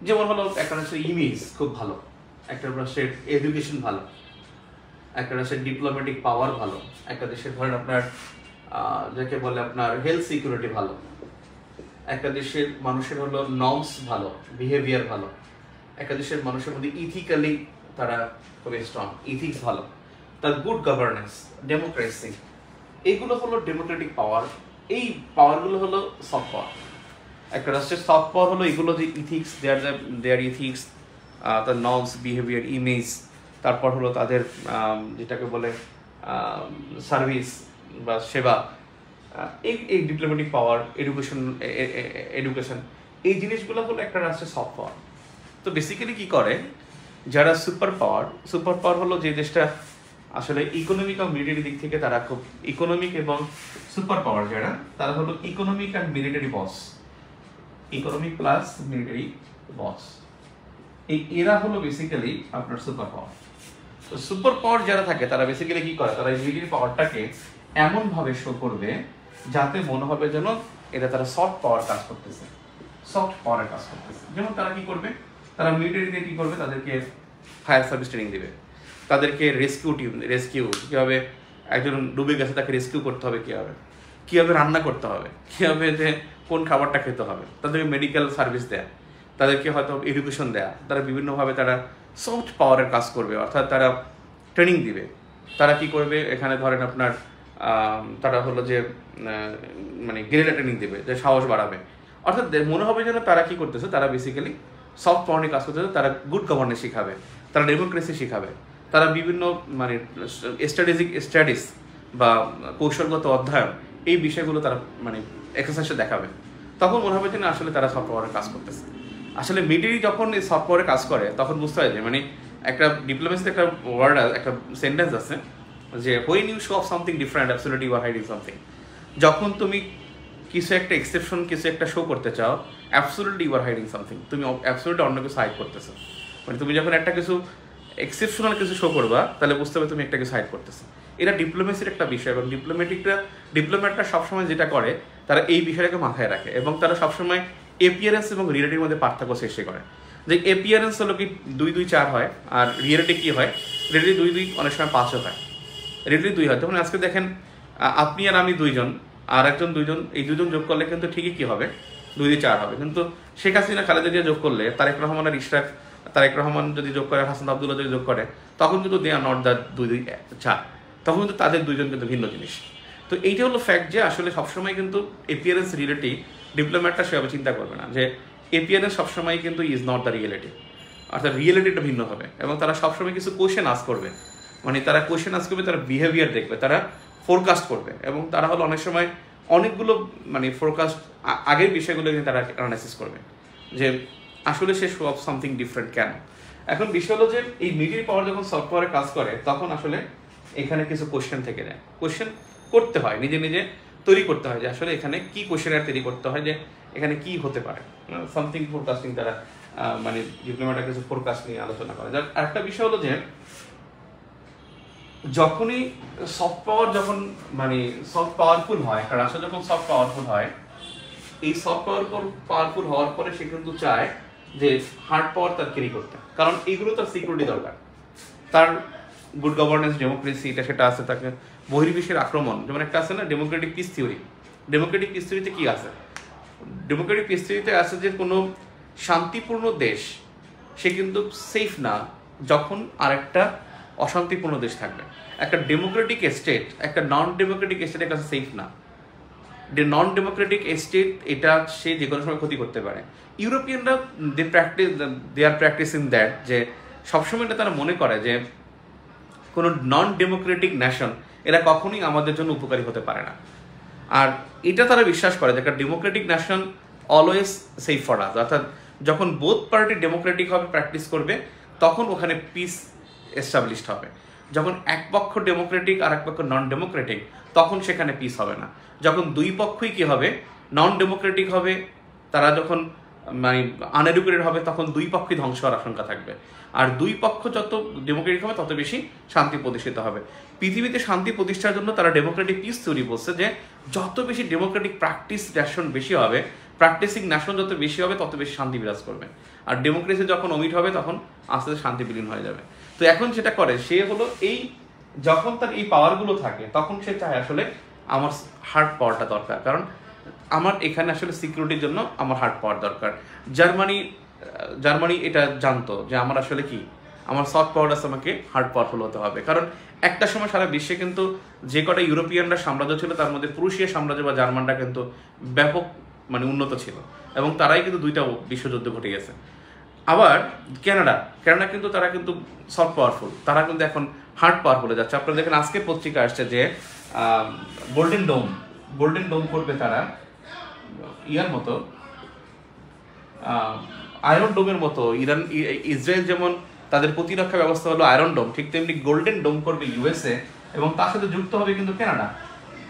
যেমন হলো একটা রাষ্ট্রের ইমেজ খুব ভালো, একটা রাষ্ট্রের এডুকেশন ভালো, একটা রাষ্ট্রের ডিপ্লোম্যাটিক পাওয়ার ভালো, একটা দেশের ধরেন আপনার যাকে বলে আপনার হেলথ সিকিউরিটি ভালো, একটা দেশের মানুষের হলো নর্মস ভালো, বিহেভিয়ার ভালো, একটা দেশের মানুষের মধ্যে ইথিক্যালি তারা খুবই স্ট্রং, ইথিক্স ভালো, তার গুড গভর্নেন্স, ডেমোক্রেসি, এইগুলো হলো ডেমোক্রেটিক পাওয়ার। এই পাওয়ারগুলো হলো সফট পাওয়ার। একটা রাষ্ট্রের সফট পাওয়ার হলো এগুলো যে ইথিক্স, দেয়ার ইথিক্স, তার নর্মস, বিহেভিয়ার, ইমেজ, তারপর হলো তাদের যেটাকে বলে সার্ভিস বা সেবা, এই ডিপ্লোম্যাটিক পাওয়ার, এডুকেশন, এই জিনিসগুলো হলো একটা রাষ্ট্রের সফট পাওয়ার। তো বেসিক্যালি কি করে যারা সুপার পাওয়ার হলো যে দেশটা আসলে ইকোনমিক এবং মিলিটারি দিক থেকে তারা খুব ইকোনমিক, এবং সুপার পাওয়ার যারা, তারা হলো economic and military boss, economic plus military boss, এরা হলো বেসিক্যালি আপনার সুপার পাওয়ার। তো সুপার পাওয়ার যারা থাকে তারা বেসিক্যালি কি করে, তারা মিলিটারি পাওয়ারটাকে এমন ভাবে শো করবে যাতে মনে হবে যেন এটা তারা সফট পাওয়ার কাজ করতেছে, সফট পাওয়ারের কাজ করতেছে। যেমন তারা কি করবে, তারা মিলিটারিতে কি করবে, তাদেরকে ফায়ার সার্ভিস ট্রেনিং দিবে, তাদেরকে রেস্কিউ কীভাবে, একজন ডুবে গেছে তাকে রেস্কিউ করতে হবে কীভাবে, কীভাবে রান্না করতে হবে, কীভাবে যে কোন খাবারটা খেতে হবে, তাদেরকে মেডিকেল সার্ভিস দেয়া, তাদেরকে হয়তো এডুকেশন দেয়া, তারা বিভিন্নভাবে তারা সফট পাওয়ারের কাজ করবে, অর্থাৎ তারা ট্রেনিং দিবে। তারা কি করবে, এখানে ধরেন আপনার তারা হলো যে মানে গেরিলা ট্রেনিং দেবে, যে সাহস বাড়াবে। অর্থাৎ মনে হবে যেন তারা কি করতেছে, তারা বেসিক্যালি সফট পাওয়ার নিয়ে কাজ করতেছে, তারা গুড গভর্নেন্স শিখাবে, তারা ডেমোক্রেসি শিখাবে, তারা বিভিন্ন মানে স্টাডিজ বা কৌশলগত অধ্যয়ন এই বিষয়গুলো তারা মানে এক্সারসাইজে দেখাবে। তখন মনে হবে যে না আসলে তারা সফট পাওয়ারে কাজ করতেছে। আসলে মিলিটারি যখন এই সফট পাওয়ারে কাজ করে তখন বুঝতে হয় যে মানে একটা ডিপ্লোমেসিতে একটা ওয়ার্ড, একটা সেন্টেন্স আছে যে when you show off something different absolutely you are hiding something. যখন তুমি কিছু একটা এক্সেপশন, কিছু একটা শো করতে চাও, absolutely you are hiding something, তুমি অ্যাবসলিউটলি অন্য কিছু হাইড করতেছো। মানে তুমি যখন একটা কিছু এক্সেপশনাল কিছু শো করবা তাহলে বুঝতে হবে তুমি একটা কিছু হাইড করতেছো। এটা ডিপ্লোমেসির একটা বিষয়, এবং ডিপ্লোম্যাটরা সবসময় যেটা করে তারা এই বিষয়টাকে মাথায় রাখে, এবং তারা সবসময় এপিয়ারেন্স এবং রিয়েলিটির মধ্যে পার্থক্য সৃষ্টি করে। যে এপিয়ারেন্স হলো কি 2 2 4 হয়, আর রিয়েলিটি কি হয়, রিয়েলিটি 2 2 অনেক সময় 5ও হয়, রিয়েলিটি 2 হয়। যেমন আজকে দেখেন আপনি আর আমি 2 জন, আর একজন 2 জন, এই 2 জন যোগ করলে কিন্তু ঠিকই কি হবে, 2 2 4 হবে। কিন্তু শেখ হাসিনা খালেদা জিয়া যোগ করলে, তারেক রহমান আর ইশরাক, তারেক রহমান যদি যোগ করে, হাসান আব্দুল্লাহ যদি যোগ করে, তখন কিন্তু দে আর নট দ্য 2 2 4, তখন কিন্তু তাদের 2 জন কিন্তু ভিন্ন জিনিস। তো এইটা হলো ফ্যাক্ট যে আসলে সবসময় কিন্তু এপিয়ারেন্স রিয়েলিটি ডিপ্লোম্যাটটা সেভাবে চিন্তা করবে না, যে এপিয়ারেন্স সবসময় কিন্তু ইজ নট দ্য রিয়েলিটি, অর্থাৎ রিয়েলিটিটা ভিন্ন হবে। এবং তারা সবসময় কিছু কোয়েশ্চেন আস করবে, মানে তারা কোয়েশ্চেন আস করবে, তারা বিহেভিয়ার দেখবে, তারা ফোরকাস্ট করবে, এবং তারা হলো অনেক সময় অনেকগুলো মানে ফোরকাস্ট আগের বিষয়গুলো কিন্তু তারা অ্যানালাইসিস করবে যে আসলে সে শো অফ সামথিং ডিফারেন্ট কেন। এখন বিষয় হলো যে এই মিলিটারি পাওয়ার যখন সফট পাওয়ারে কাজ করে তখন আসলে এখানে কিছু কোয়েশ্চেন থেকে যায়, কোয়েশ্চেন করতে হয়, নিজে নিজে তৈরি করতে হয় যে আসলে এখানে কি কোয়েশ্চেন তৈরি করতে হয়, যে এখানে কি হতে পারে, সামথিং ফোরকাস্টিং। তারা মানে ডিপ্লোম্যাটরা কিছু ফোরকাস্ট নিয়ে আলোচনা করে। যার আরেকটা বিষয় হলো যে যখনই সফট পাওয়ার যখন মানে সফট পাওয়ারফুল হয়, একটা রাষ্ট্র যখন সফট পাওয়ারফুল হয়, এই সফট পাওয়ারফুল হওয়ার পরে সে কিন্তু চায় যে হার্ড পাওয়ার তার ক্যারি করতে, কারণ এইগুলো তার সিকিউরিটি দরকার, তার গুড গভর্নেন্স, ডেমোক্রেসি, এটা সেটা আছে, তাকে বহির্বিশ্বের আক্রমণ। যেমন একটা আছে না democratic peace theory, democratic peace থিওরিতে কি আছে, ডেমোক্রেটিক পিস থিওরিতে আছে যে কোনো শান্তিপূর্ণ দেশ সে কিন্তু সেফ না যখন আরেকটা অশান্তিপূর্ণ দেশ থাকবে। একটা ডেমোক্রেটিক স্টেট একটা নন ডেমোক্রেটিক স্টেটের কাছে সেফ না। নন ডেমোক্রেটিক স্টেট এটা সে যে কোনো সময় ক্ষতি করতে পারে। ইউরোপিয়ানরা দে আর প্র্যাকটিসিং দ্যাট, যে সবসময় এটা তারা মনে করে যে কোনো নন ডেমোক্রেটিক ন্যাশন এরা কখনোই আমাদের জন্য উপকারী হতে পারে না। আর এটা তারা বিশ্বাস করে যে একটা Democratic nation always safe for us, অর্থাৎ যখন বোথ পার্টি ডেমোক্রেটিক হবে, প্র্যাকটিস করবে, তখন ওখানে পিস এস্টাবলিশড হবে। যখন এক পক্ষ ডেমোক্রেটিক আর এক পক্ষ নন ডেমোক্রেটিক, তখন সেখানে পিস হবে না। যখন দুই পক্ষই কি হবে, নন ডেমোক্রেটিক হবে, তারা যখন মানে আনএডুকেটেড হবে, তখন দুই পক্ষই ধ্বংস হওয়ার আশঙ্কা থাকবে। আর দুই পক্ষ যত ডেমোক্রেটিক হবে তত বেশি শান্তি প্রতিষ্ঠিত হবে। পৃথিবীতে শান্তি প্রতিষ্ঠার জন্য তারা ডেমোক্রেটিক পিস থিওরি বলছে যে যত বেশি ডেমোক্রেটিক প্র্যাকটিস ন্যাশন বেশি হবে, প্র্যাকটিসিং ন্যাশন যত বেশি হবে তত বেশি শান্তি বিরাজ করবে। আর ডেমোক্রেসি যখন অমিট হবে তখন আস্তে আস্তে শান্তি বিলীন হয়ে যাবে। তো এখন যেটা করে সে হলো এই যখন তার এই পাওয়ারগুলো থাকে তখন সে চায় আসলে আমার হার্ড পাওয়ারটা দরকার, কারণ আমার এখানে আসলে সিকিউরিটির জন্য আমার হার্ড পাওয়ার দরকার। জার্মানি এটা জানতো যে আমার আসলে কি, আমার সফট পাওয়ার আছে, আমাকে হার্ড পাওয়ারফুল হতে হবে। কারণ একটা সময় সারা বিশ্বে কিন্তু যে কটা ইউরোপিয়ানরা সাম্রাজ্য ছিল তার মধ্যে প্রুশিয়া সাম্রাজ্য বা জার্মানরা কিন্তু ব্যাপক মানে উন্নত ছিল, এবং তারাই কিন্তু 2টা বিশ্বযুদ্ধ ঘটে গেছে। আবার কানাডা কিন্তু তারা কিন্তু সফট পাওয়ারফুল, তারা কিন্তু এখন হার্ড পাওয়ারফুল হয়ে যাচ্ছে। আপনারা দেখেন আজকে পত্রিকা আসছে যে গোল্ডেন ডোম করবে তারা, ইয়ার মতো আয়রন ডোমের মতো। ইসরায়েল যেমন তাদের প্রতিরক্ষা ব্যবস্থা হলো আয়রন ডোম, ঠিক তেমনি গোল্ডেন ডোম করবে ইউএসএ, এবং তার সাথে যুক্ত হবে কিন্তু কানাডা।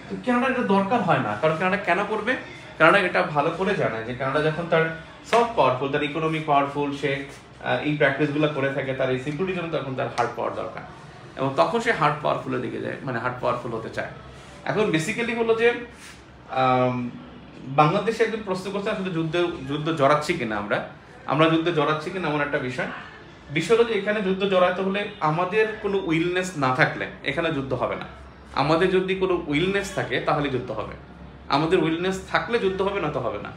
তো কানাডা এটা দরকার হয় না, কারণ কানাডা কেন করবে, কানাডা এটা ভালো করে জানে যে কানাডা যখন তার সফট পাওয়ারফুল, তার ইকোনমি পাওয়ারফুল, সে এই প্র্যাকটিসগুলো করে থাকে, তার এই সিকিউরিটির জন্য তখন তার হার্ড পাওয়ার দরকার, এবং তখন সে হার্ড পাওয়ারফুলের দিকে যায়, মানে হার্ড পাওয়ারফুল হতে চায়। এখন বেসিক্যালি হলো যে বাংলাদেশে একজন প্রশ্ন করছে আসলে যুদ্ধ জড়াচ্ছি কিনা, আমরা যুদ্ধে জড়াচ্ছি কিনা এমন একটা বিষয় হলো যে এখানে যুদ্ধ জড়াতে হলে আমাদের কোনো উইলনেস না থাকলে এখানে যুদ্ধ হবে না। আমাদের যদি কোনো উইলনেস থাকে তাহলে যুদ্ধ হবে। আমাদের উইলনেস থাকলে যুদ্ধ হবে, না তো হবে না।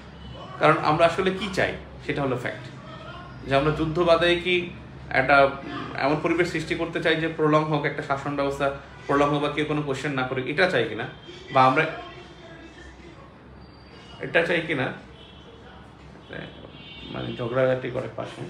কারণ আমরা আসলে কি চাই সেটা হলো ফ্যাক্ট, যে আমরা যুদ্ধ বাদে কি একটা এমন পরিবেশ সৃষ্টি করতে চাই যে প্রলং হোক, একটা শাসন ব্যবস্থা প্রলং হোক, বা কেউ কোনো কোশ্চেন না করে, এটা চাই কিনা, বা আমরা এটা চাই কিনা, মানে ঝগড়াঝাটি করে পাশে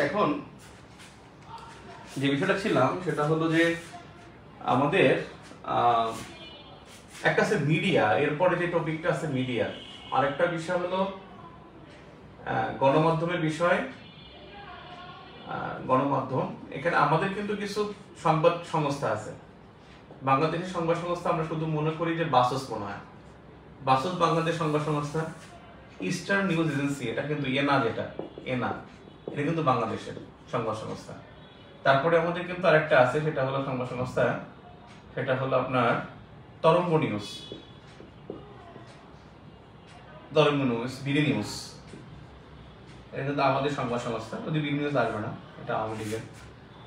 এখন যে বিষয়টা ছিলাম সেটা হলো যে আমাদের একটা আছে মিডিয়া, এরপরে যে টপিকটা আছে মিডিয়া, আরেকটা বিষয় হলো গণমাধ্যমের বিষয়। গণমাধ্যম, এখানে আমাদের কিন্তু কিছু সংবাদ সংস্থা আছে। বাংলাদেশের সংবাদ সংস্থা আমরা শুধু মনে করি যে বাসস মনে হয়, বাসস বাংলাদেশ সংবাদ সংস্থা। ইস্টার্ন নিউজ এজেন্সি, এটা কিন্তু এনা, যেটা এনা, এটা কিন্তু বাংলাদেশের সংবাদ সংস্থা। তারপরে আমাদের কিন্তু আরেকটা আছে, সেটা হলো সংবাদ সংস্থা, সেটা হলো আপনার তরঙ্গ নিউজ, তরঙ্গ নিউজ, বিডি নিউজ, এটা কিন্তু আমাদের সংবাদ সংস্থা। যদি বিডি নিউজ আসবে না, এটা আওয়ামী লীগের।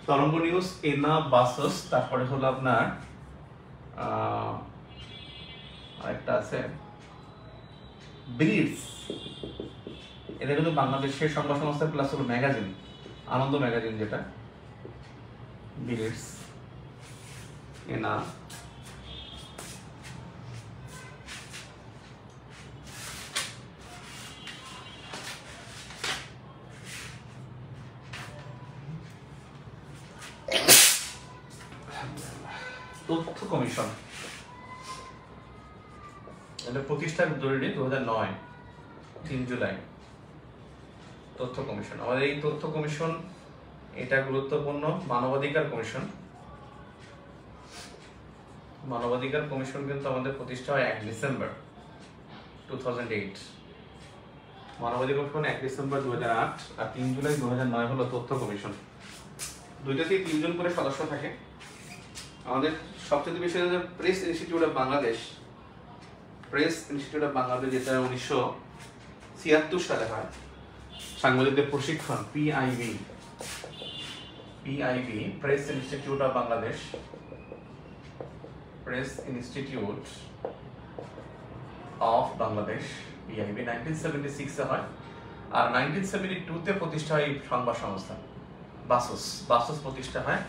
তরঙ্গ নিউজ, এনা, বাসস, তারপরে হলো আপনার আরেকটা আছে ব্লিটজ, এটা কিন্তু বাংলাদেশের সংবাদ সংস্থা, প্লাস হলো ম্যাগাজিন, আনন্দ ম্যাগাজিন, যেটা ব্লিটজ, এনা, তথ্য কমিশন, এটা প্রতিষ্ঠা জরুরি 2009 3 জুলাই। তথ্য কমিশন, আমাদের এই তথ্য কমিশন এটা গুরুত্বপূর্ণ। মানবাধিকার কমিশন, মানবাধিকার কমিশন কিন্তু আমাদের প্রতিষ্ঠা হয় 1 ডিসেম্বর 2008। মানবাধিকার কমিশন 1 ডিসেম্বর 2008, আর 3 জুলাই 2009 হলো তথ্য কমিশন। দুইটাতেই 3 জন করে সদস্য থাকে। আমাদের সবচেয়ে বেশি press institute of Bangladesh, press institute of Bangladesh, যেটা 1976 সালে হয়। সাংবাদিকদের প্রশিক্ষণ, PIB, PIB, press institute of Bangladesh, press institute of Bangladesh, PIB 1976 এ হয়। আর 1972 তে প্রতিষ্ঠা হয় সংবাদ সংস্থা বাসস, বাসস প্রতিষ্ঠা হয়।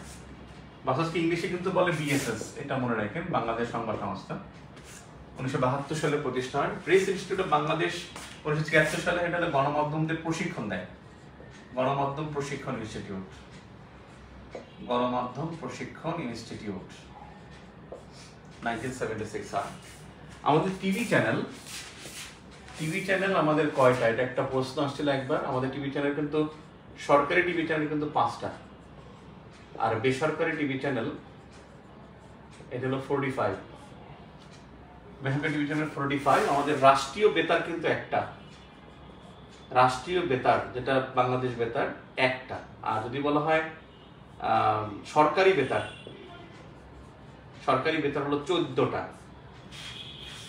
বাসসকে ইংলিশে কিন্তু বলে বিএসএস, এটা মনে রাখেন, বাংলাদেশ সংবাদ সংস্থা। 1972 সালে প্রতিষ্ঠা হয়। প্রেস ইনস্টিটিউট অফ বাংলাদেশ 1973 সালে, এটা গণমাধ্যমদের প্রশিক্ষণ দেয়, গণমাধ্যম প্রশিক্ষণ ইনস্টিটিউট, গণমাধ্যম প্রশিক্ষণ ইনস্টিটিউট 1976 সাল। আমাদের টিভি চ্যানেল, টিভি চ্যানেল আমাদের কয়টা, এটা একটা প্রশ্ন আসছিল একবার। আমাদের টিভি চ্যানেল কিন্তু, সরকারি টিভি চ্যানেল কিন্তু 5টা, আর বেসরকারি টিভি চ্যানেল এটা হলো 45। বেসরকারি টিভি চ্যানেল 45। আমাদের রাষ্ট্রীয় বেতার কিন্তু একটা, রাষ্ট্রীয় বেতার যেটা বাংলাদেশ বেতার একটা। আর যদি বলা হয় সরকারি বেতার, সরকারি বেতার হলো 14টা,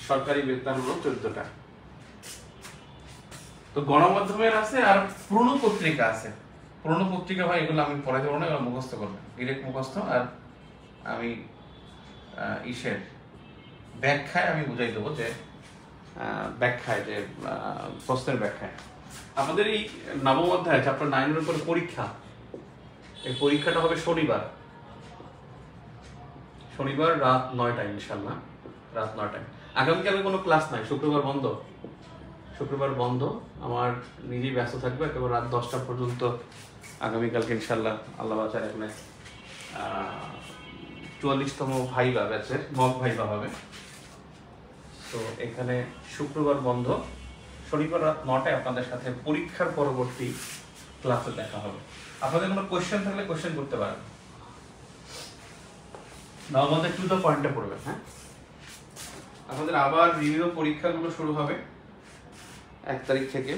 সরকারি বেতার হলো 14টা। তো গণমাধ্যমের আছে, আর পুরনো পত্রিকা আছে। পুরনো পত্রিকা ভাই এগুলো আমি পড়াই দেবো না, এগুলো মুখস্থ করবেন, ডিরেক্ট মুখস্থ। আর আমি ইসের ব্যাখ্যায় আমি বুঝাই দেবো, যে ব্যাখ্যায়, যে প্রশ্নের ব্যাখ্যায়। আমাদের এই নবম অধ্যায় চ্যাপ্টার 9 এর উপর পরীক্ষা, এই পরীক্ষাটা হবে শনিবার, শনিবার রাত 9টায় ইনশাল্লাহ, রাত 9টায়। আগামীকালে কোনো ক্লাস নাই, শুক্রবার বন্ধ, শুক্রবার বন্ধ। আমার নিজেই ব্যস্ত থাকবে একেবারে রাত 10টা পর্যন্ত আগামীকালকে ইনশাল্লাহ, আল্লাহ বাঁচার। এখানে 44তম ভাইবা ব্যাচের মক ভাইবা হবে। তো এখানে শুক্রবার বন্ধ, শনিবার রাত 9টায় আপনাদের সাথে পরীক্ষার পরবর্তী ক্লাসে দেখা হবে। আপনাদের কোনো কোয়েশ্চেন থাকলে কোয়েশ্চেন করতে পারেন। আমাদের টু দ্য পয়েন্টে পড়বে। হ্যাঁ, আমাদের আবার রিভিউ পরীক্ষাগুলো শুরু হবে 1 তারিখ থেকে।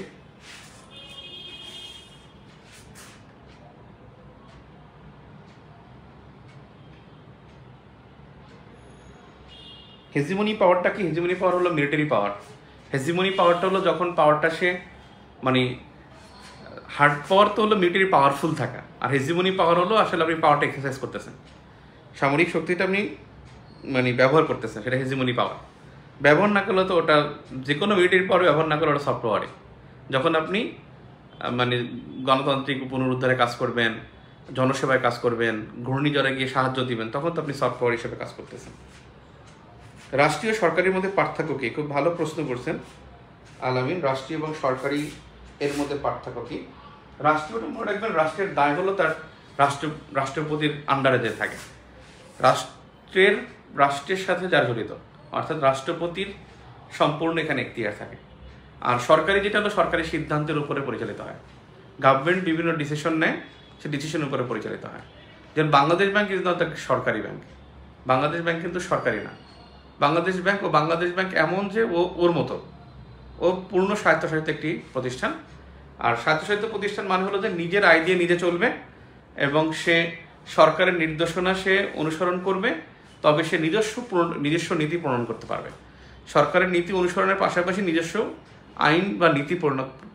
হেজিমনি পাওয়ারটা কি? হেজিমনি পাওয়ার হলো মিলিটারি পাওয়ার। হেজিমনি পাওয়ারটা হলো যখন পাওয়ারটা সে মানে হার্ড পাওয়ার তো হলো মিলিটারি পাওয়ারফুল থাকা, আর হেজিমনি পাওয়ার হলো আসলে আপনি পাওয়ারটা এক্সারসাইজ করতেছেন, সামরিক শক্তিটা আপনি মানে ব্যবহার করতেছেন, সেটা হেজিমনি পাওয়ার। ব্যবহার না করলে তো ওটা যে কোনো মিলিটারি পাওয়ার ব্যবহার না করলে ওটা সফট পাওয়ারে। যখন আপনি মানে গণতান্ত্রিক পুনরুদ্ধারে কাজ করবেন, জনসেবায় কাজ করবেন, ঘূর্ণিঝড়ে গিয়ে সাহায্য দিবেন, তখন তো আপনি সফট পাওয়ার হিসেবে কাজ করতেছেন। রাষ্ট্রীয় সরকারের মধ্যে পার্থক্য কি? খুব ভালো প্রশ্ন করছেন আলামিন। রাষ্ট্রীয় এবং সরকারি এর মধ্যে পার্থক্য কি? রাষ্ট্রীয়টা মনে রাখবেন, রাষ্ট্রের দায় হলো তার রাষ্ট্রপতির আন্ডারে যে থাকে, রাষ্ট্রের সাথে যার জড়িত, অর্থাৎ রাষ্ট্রপতির সম্পূর্ণ এখানে এখতিয়ার থাকে। আর সরকারি যেটা হলো সরকারি সিদ্ধান্তের উপরে পরিচালিত হয়। গভর্নমেন্ট বিভিন্ন ডিসিশন নেয়, সে ডিসিশনের উপরে পরিচালিত হয়। যেমন Bangladesh bank is not the সরকারি ব্যাংক। বাংলাদেশ ব্যাংক কিন্তু সরকারি না। বাংলাদেশ ব্যাংক এমন যে ওর মতো ও পূর্ণ স্বায়ত্তশাসিত একটি প্রতিষ্ঠান। আর স্বায়ত্তশাসিত প্রতিষ্ঠান মানে হলো যে নিজের আয় দিয়ে নিজে চলবে এবং সে সরকারের নির্দেশনা সে অনুসরণ করবে, তবে সে নিজস্ব নীতি প্রণয়ন করতে পারবে। সরকারের নীতি অনুসরণের পাশাপাশি নিজস্ব আইন বা নীতি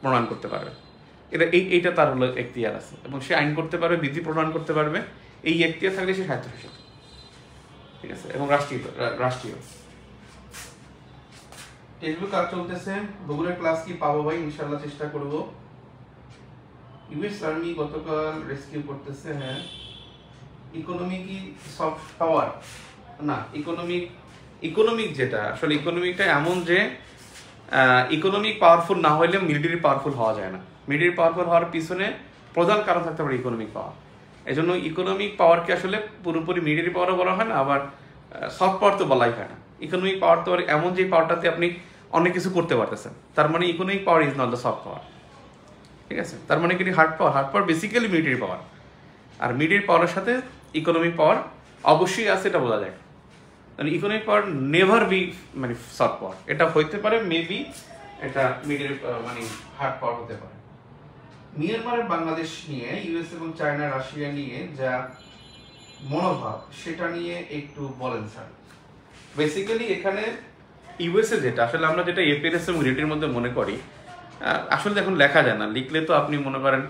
প্রণয়ন করতে পারবে। এইটা তার হলো এখতিয়ার আছে, এবং সে আইন করতে পারবে, নীতি প্রণয়ন করতে পারবে। এই এখতিয়ার থাকলে সে স্বায়ত্তশাসিত, ঠিক আছে, এবং রাষ্ট্রীয়। টেক্সটবুক কাজ চলতেছে, ভূগোলের ক্লাস কি পাবো ভাই? ইনশাআল্লাহ চেষ্টা করব। ইউএস আর্মি গতকাল রেস্কিউ করতেছে। হ্যাঁ, ইকোনমি কি সফট পাওয়ার? না, ইকোনমিক যেটা আসলে ইকোনমিকটা এমন যে ইকোনমিক পাওয়ারফুল না হইলে মিলিটারি পাওয়ারফুল হওয়া যায় না। মিলিটারি পাওয়ারফুল হওয়ার পিছনে প্রধান কারণ থাকতে পারে ইকোনমিক পাওয়ার। এই জন্য ইকোনমিক পাওয়ারকে আসলে পুরোপুরি মিলিটারি পাওয়ারও বলা হয় না, আবার সফট পাওয়ার তো বলাই হয় না। ইকোনমিক পাওয়ার তো এমন যে পাওয়ারটাতে আপনি অনেক কিছু করতে পারতেছেন, তার মানে economic power is not the soft power, ঠিক আছে। তার মানে কি হার্ড পাওয়ার বেসিক্যালি মিলিটারি পাওয়ার, আর মিলিটারি পাওয়ারের সাথে ইকোনমিক পাওয়ার অবশ্যই আছে, এটা বোঝা যায়। মানে ইকোনমিক পাওয়ার নেভার বি মানে সফট পাওয়ার। এটা হইতে পারে মেবি, এটা মিলিটারি মানে হার্ড পাওয়ার হতে পারে। মিয়ানমারের বাংলাদেশ নিয়ে, ইউএস এবং চায়না রাশিয়া নিয়ে যা মনোভাব, সেটা নিয়ে একটু বলেন স্যার। বেসিক্যালি এখানে ইউএসএ যেটা আসলে আমরা যেটা এপিএস এবং রিটির মধ্যে মনে করি, আসলে এখন লেখা যায় না। লিখলে তো আপনি মনে করেন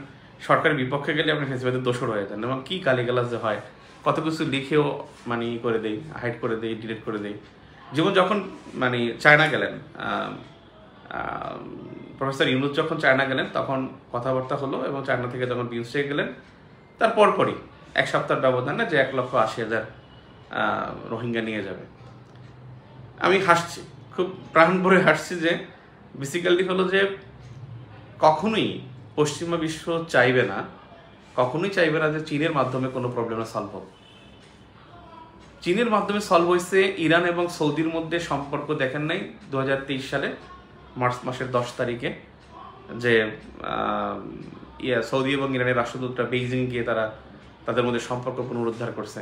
সরকারের বিপক্ষে গেলে আপনি ফেসবুকে দোষর হয়ে যান, এবং কি গালিগালাজ যে হয়, কত কিছু লিখেও মানে করে দেই, হাইড করে দেই, ডিলিট করে দেই। যেমন যখন মানে চায়না গেলেন, প্রফেসর ইউনুস যখন চায়না গেলেন তখন কথাবার্তা হলো, এবং চায়না থেকে যখন পিউসে গেলেন তার পরপরই 1 সপ্তাহের ব্যবধানে যে 1,80,000 রোহিঙ্গা নিয়ে যাবে। আমি হাসছি, খুব প্রাণ ভরে হাসছি, যে বেসিক্যালি হলো যে কখনোই পশ্চিমা বিশ্ব চাইবে না যে চীনের মাধ্যমে কোনো প্রবলেমে সলভ হোক। চীনের মাধ্যমে সলভ হয়েছে ইরান এবং সৌদির মধ্যে সম্পর্ক, দেখেন নাই 2023 সালে মার্চ মাসের 10 তারিখে যে সৌদি এবং ইরানের রাষ্ট্রদূতরা বেইজিং গিয়ে তাদের মধ্যে সম্পর্ক পুনরুদ্ধার করছে।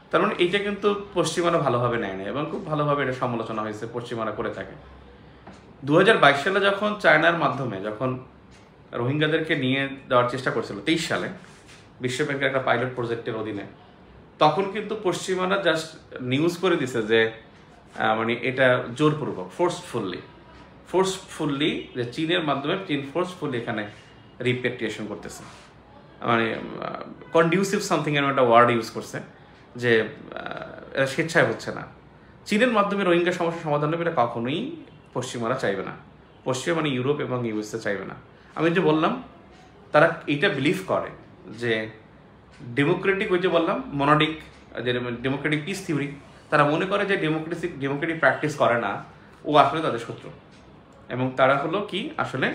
তার মানে এইটা কিন্তু পশ্চিমারা ভালোভাবে নেয় না, এবং খুব ভালোভাবে এটা সমালোচনা হয়েছে, পশ্চিমারা করে থাকে। 2022 সালে যখন চায়নার মাধ্যমে যখন রোহিঙ্গাদেরকে নিয়ে যাওয়ার চেষ্টা করছিল, 23 সালে বিশ্বব্যাংকের একটা পাইলট প্রজেক্টের অধীনে, তখন কিন্তু পশ্চিমারা জাস্ট নিউজ করে দিছে যে মানে এটা জোরপূর্বক ফোর্সফুলি যে চীনের মাধ্যমে চীন ফোর্সফুলি এখানে রিপেট্রিয়েশন করতেছে, মানে কন্ডিউসিভ সামথিং এর একটা ওয়ার্ড ইউজ করছে, যে স্বেচ্ছায় হচ্ছে না। চীনের মাধ্যমে রোহিঙ্গা সমস্যার সমাধান হবে, এটা কখনোই পশ্চিমারা চাইবে না। পশ্চিমা মানে ইউরোপ এবং ইউএসএ চাইবে না। আমি যে বললাম তারা এইটা বিলিভ করে যে ডেমোক্রেটিক, ওই যে বললাম মনোডিক, যে ডেমোক্রেটিক পিস থিওরি, তারা মনে করে যে ডেমোক্রেটিক প্র্যাকটিস করে না ও আসলে তাদের শত্রু। এবং তারা হলো কি আসলে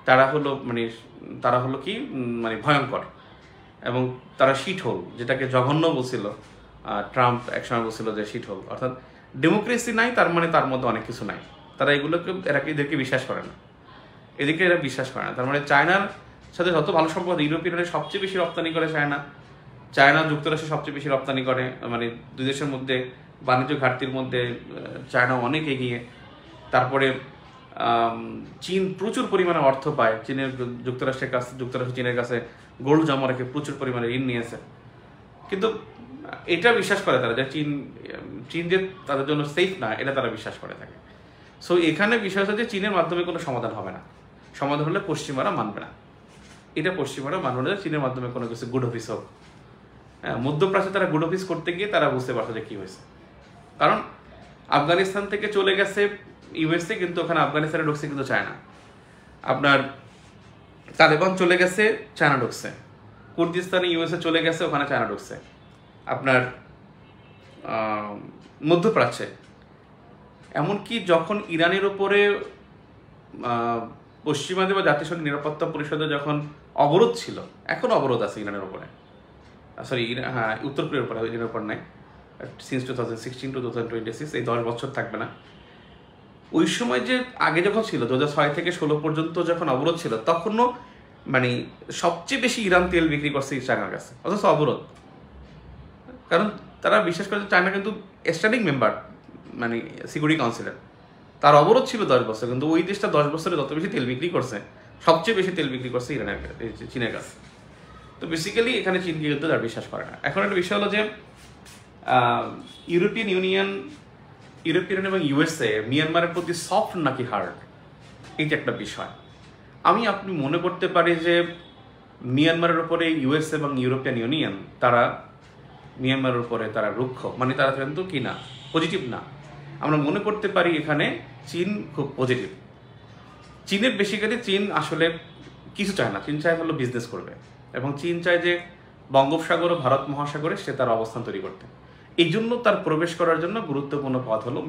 তারা হলো কি মানে ভয়ঙ্কর, এবং তারা শিট হোল, যেটাকে জঘন্য বলছিল ট্রাম্প একসময় বলছিল যে শিট হোল, অর্থাৎ ডেমোক্রেসি নাই, তার মানে তার মধ্যে অনেক কিছু নাই। তারা এদেরকে বিশ্বাস করে না, এরা বিশ্বাস করে না। তার মানে সাথে যত ভালো সম্পর্ক, ইউরোপীয় ইউনিয়নের সবচেয়ে বেশি রপ্তানি করে চায়না, চায়না যুক্তরাষ্ট্র সবচেয়ে বেশি রপ্তানি করে, মানে দুই দেশের মধ্যে বাণিজ্য ঘাটতির মধ্যে চায়না অনেক এগিয়ে। তারপরে চীন প্রচুর পরিমাণে অর্থ পায়, চীনের যুক্তরাষ্ট্র চীনের কাছে গোল্ড জমা রেখে প্রচুর পরিমাণে ঋণ নিয়েছে। কিন্তু এটা বিশ্বাস করে তারা যে চীন যে তাদের জন্য সেফ না, এটা তারা বিশ্বাস করে থাকে। সো এখানে বিষয় হচ্ছে যে চীনের মাধ্যমে কোনো সমাধান হবে না, সমাধান হলে পশ্চিমারা মানবে না, এটা পশ্চিমারা মানবে না যে চীনের মাধ্যমে কোনো কিছু গুড অফিস হোক। হ্যাঁ, মধ্যপ্রাচ্যে তারা গুড অফিস করতে গিয়ে তারা বুঝতে পারছে যে কী হয়েছে। কারণ আফগানিস্তান থেকে চলে গেছে ইউএসএ, কিন্তু ওখানে আফগানিস্তানে ঢুকছে কিন্তু চায়না। আপনার তালেবান চলে গেছে, চায়না ঢুকছে। কুর্দিস্তানে ইউএসএ চলে গেছে, ওখানে চায়না ঢুকছে। আপনার মধ্যপ্রাচ্যে এমনকি যখন ইরানের ওপরে পশ্চিমাদের বা জাতিসংঘ নিরাপত্তা পরিষদে যখন অবরোধ ছিল, এখন অবরোধ আছে ইরানের ওপরে, সরি হ্যাঁ উত্তর কোরিয়ার উপরে, ইরানের উপর নাই, সিন্স 2016 to 2026, এই 10 বছর থাকবে না। ওই সময় যে আগে যখন ছিল 2006 থেকে 16 পর্যন্ত যখন অবরোধ ছিল, তখনও মানে সবচেয়ে বেশি ইরান তেল বিক্রি করছে চায়নার কাছে, অথচ অবরোধ। কারণ তারা বিশ্বাস করে চায়না কিন্তু স্ট্যান্ডিং মেম্বার, মানে সিকিউরিটি কাউন্সিলের, তার অবরোধ ছিল 10 বছর, কিন্তু ওই দেশটা 10 বছরে যত বেশি তেল বিক্রি করছে, সবচেয়ে বেশি তেল বিক্রি করছে চীনের কাছে। তো বেসিক্যালি এখানে চীনকে কিন্তু তারা বিশ্বাস করে না। এখন একটা বিষয় হলো যে ইউরোপিয়ান ইউনিয়ন এবং ইউএসএ মিয়ানমারের প্রতি সফট নাকি হার্ড, এই যে একটা বিষয়। আপনি মনে করতে পারি যে মিয়ানমারের উপরে ইউএস এবং ইউরোপিয়ান ইউনিয়ন তারা মিয়ানমারের উপরে তারা রুক্ষ, মানে তারা কিন্তু কি না, পজিটিভ না। আমরা মনে করতে পারি এখানে চীন খুব পজিটিভ। চীনের বেসিক্যালি চীন আসলে কিছু চায় না, চীন চায় হলো বিজনেস করবে, এবং চীন চায় যে বঙ্গোপসাগর ও ভারত মহাসাগরে সে তার অবস্থান তৈরি করতে। এই জন্য তার প্রবেশ করার জন্য গুরুত্বপূর্ণ পথ হলো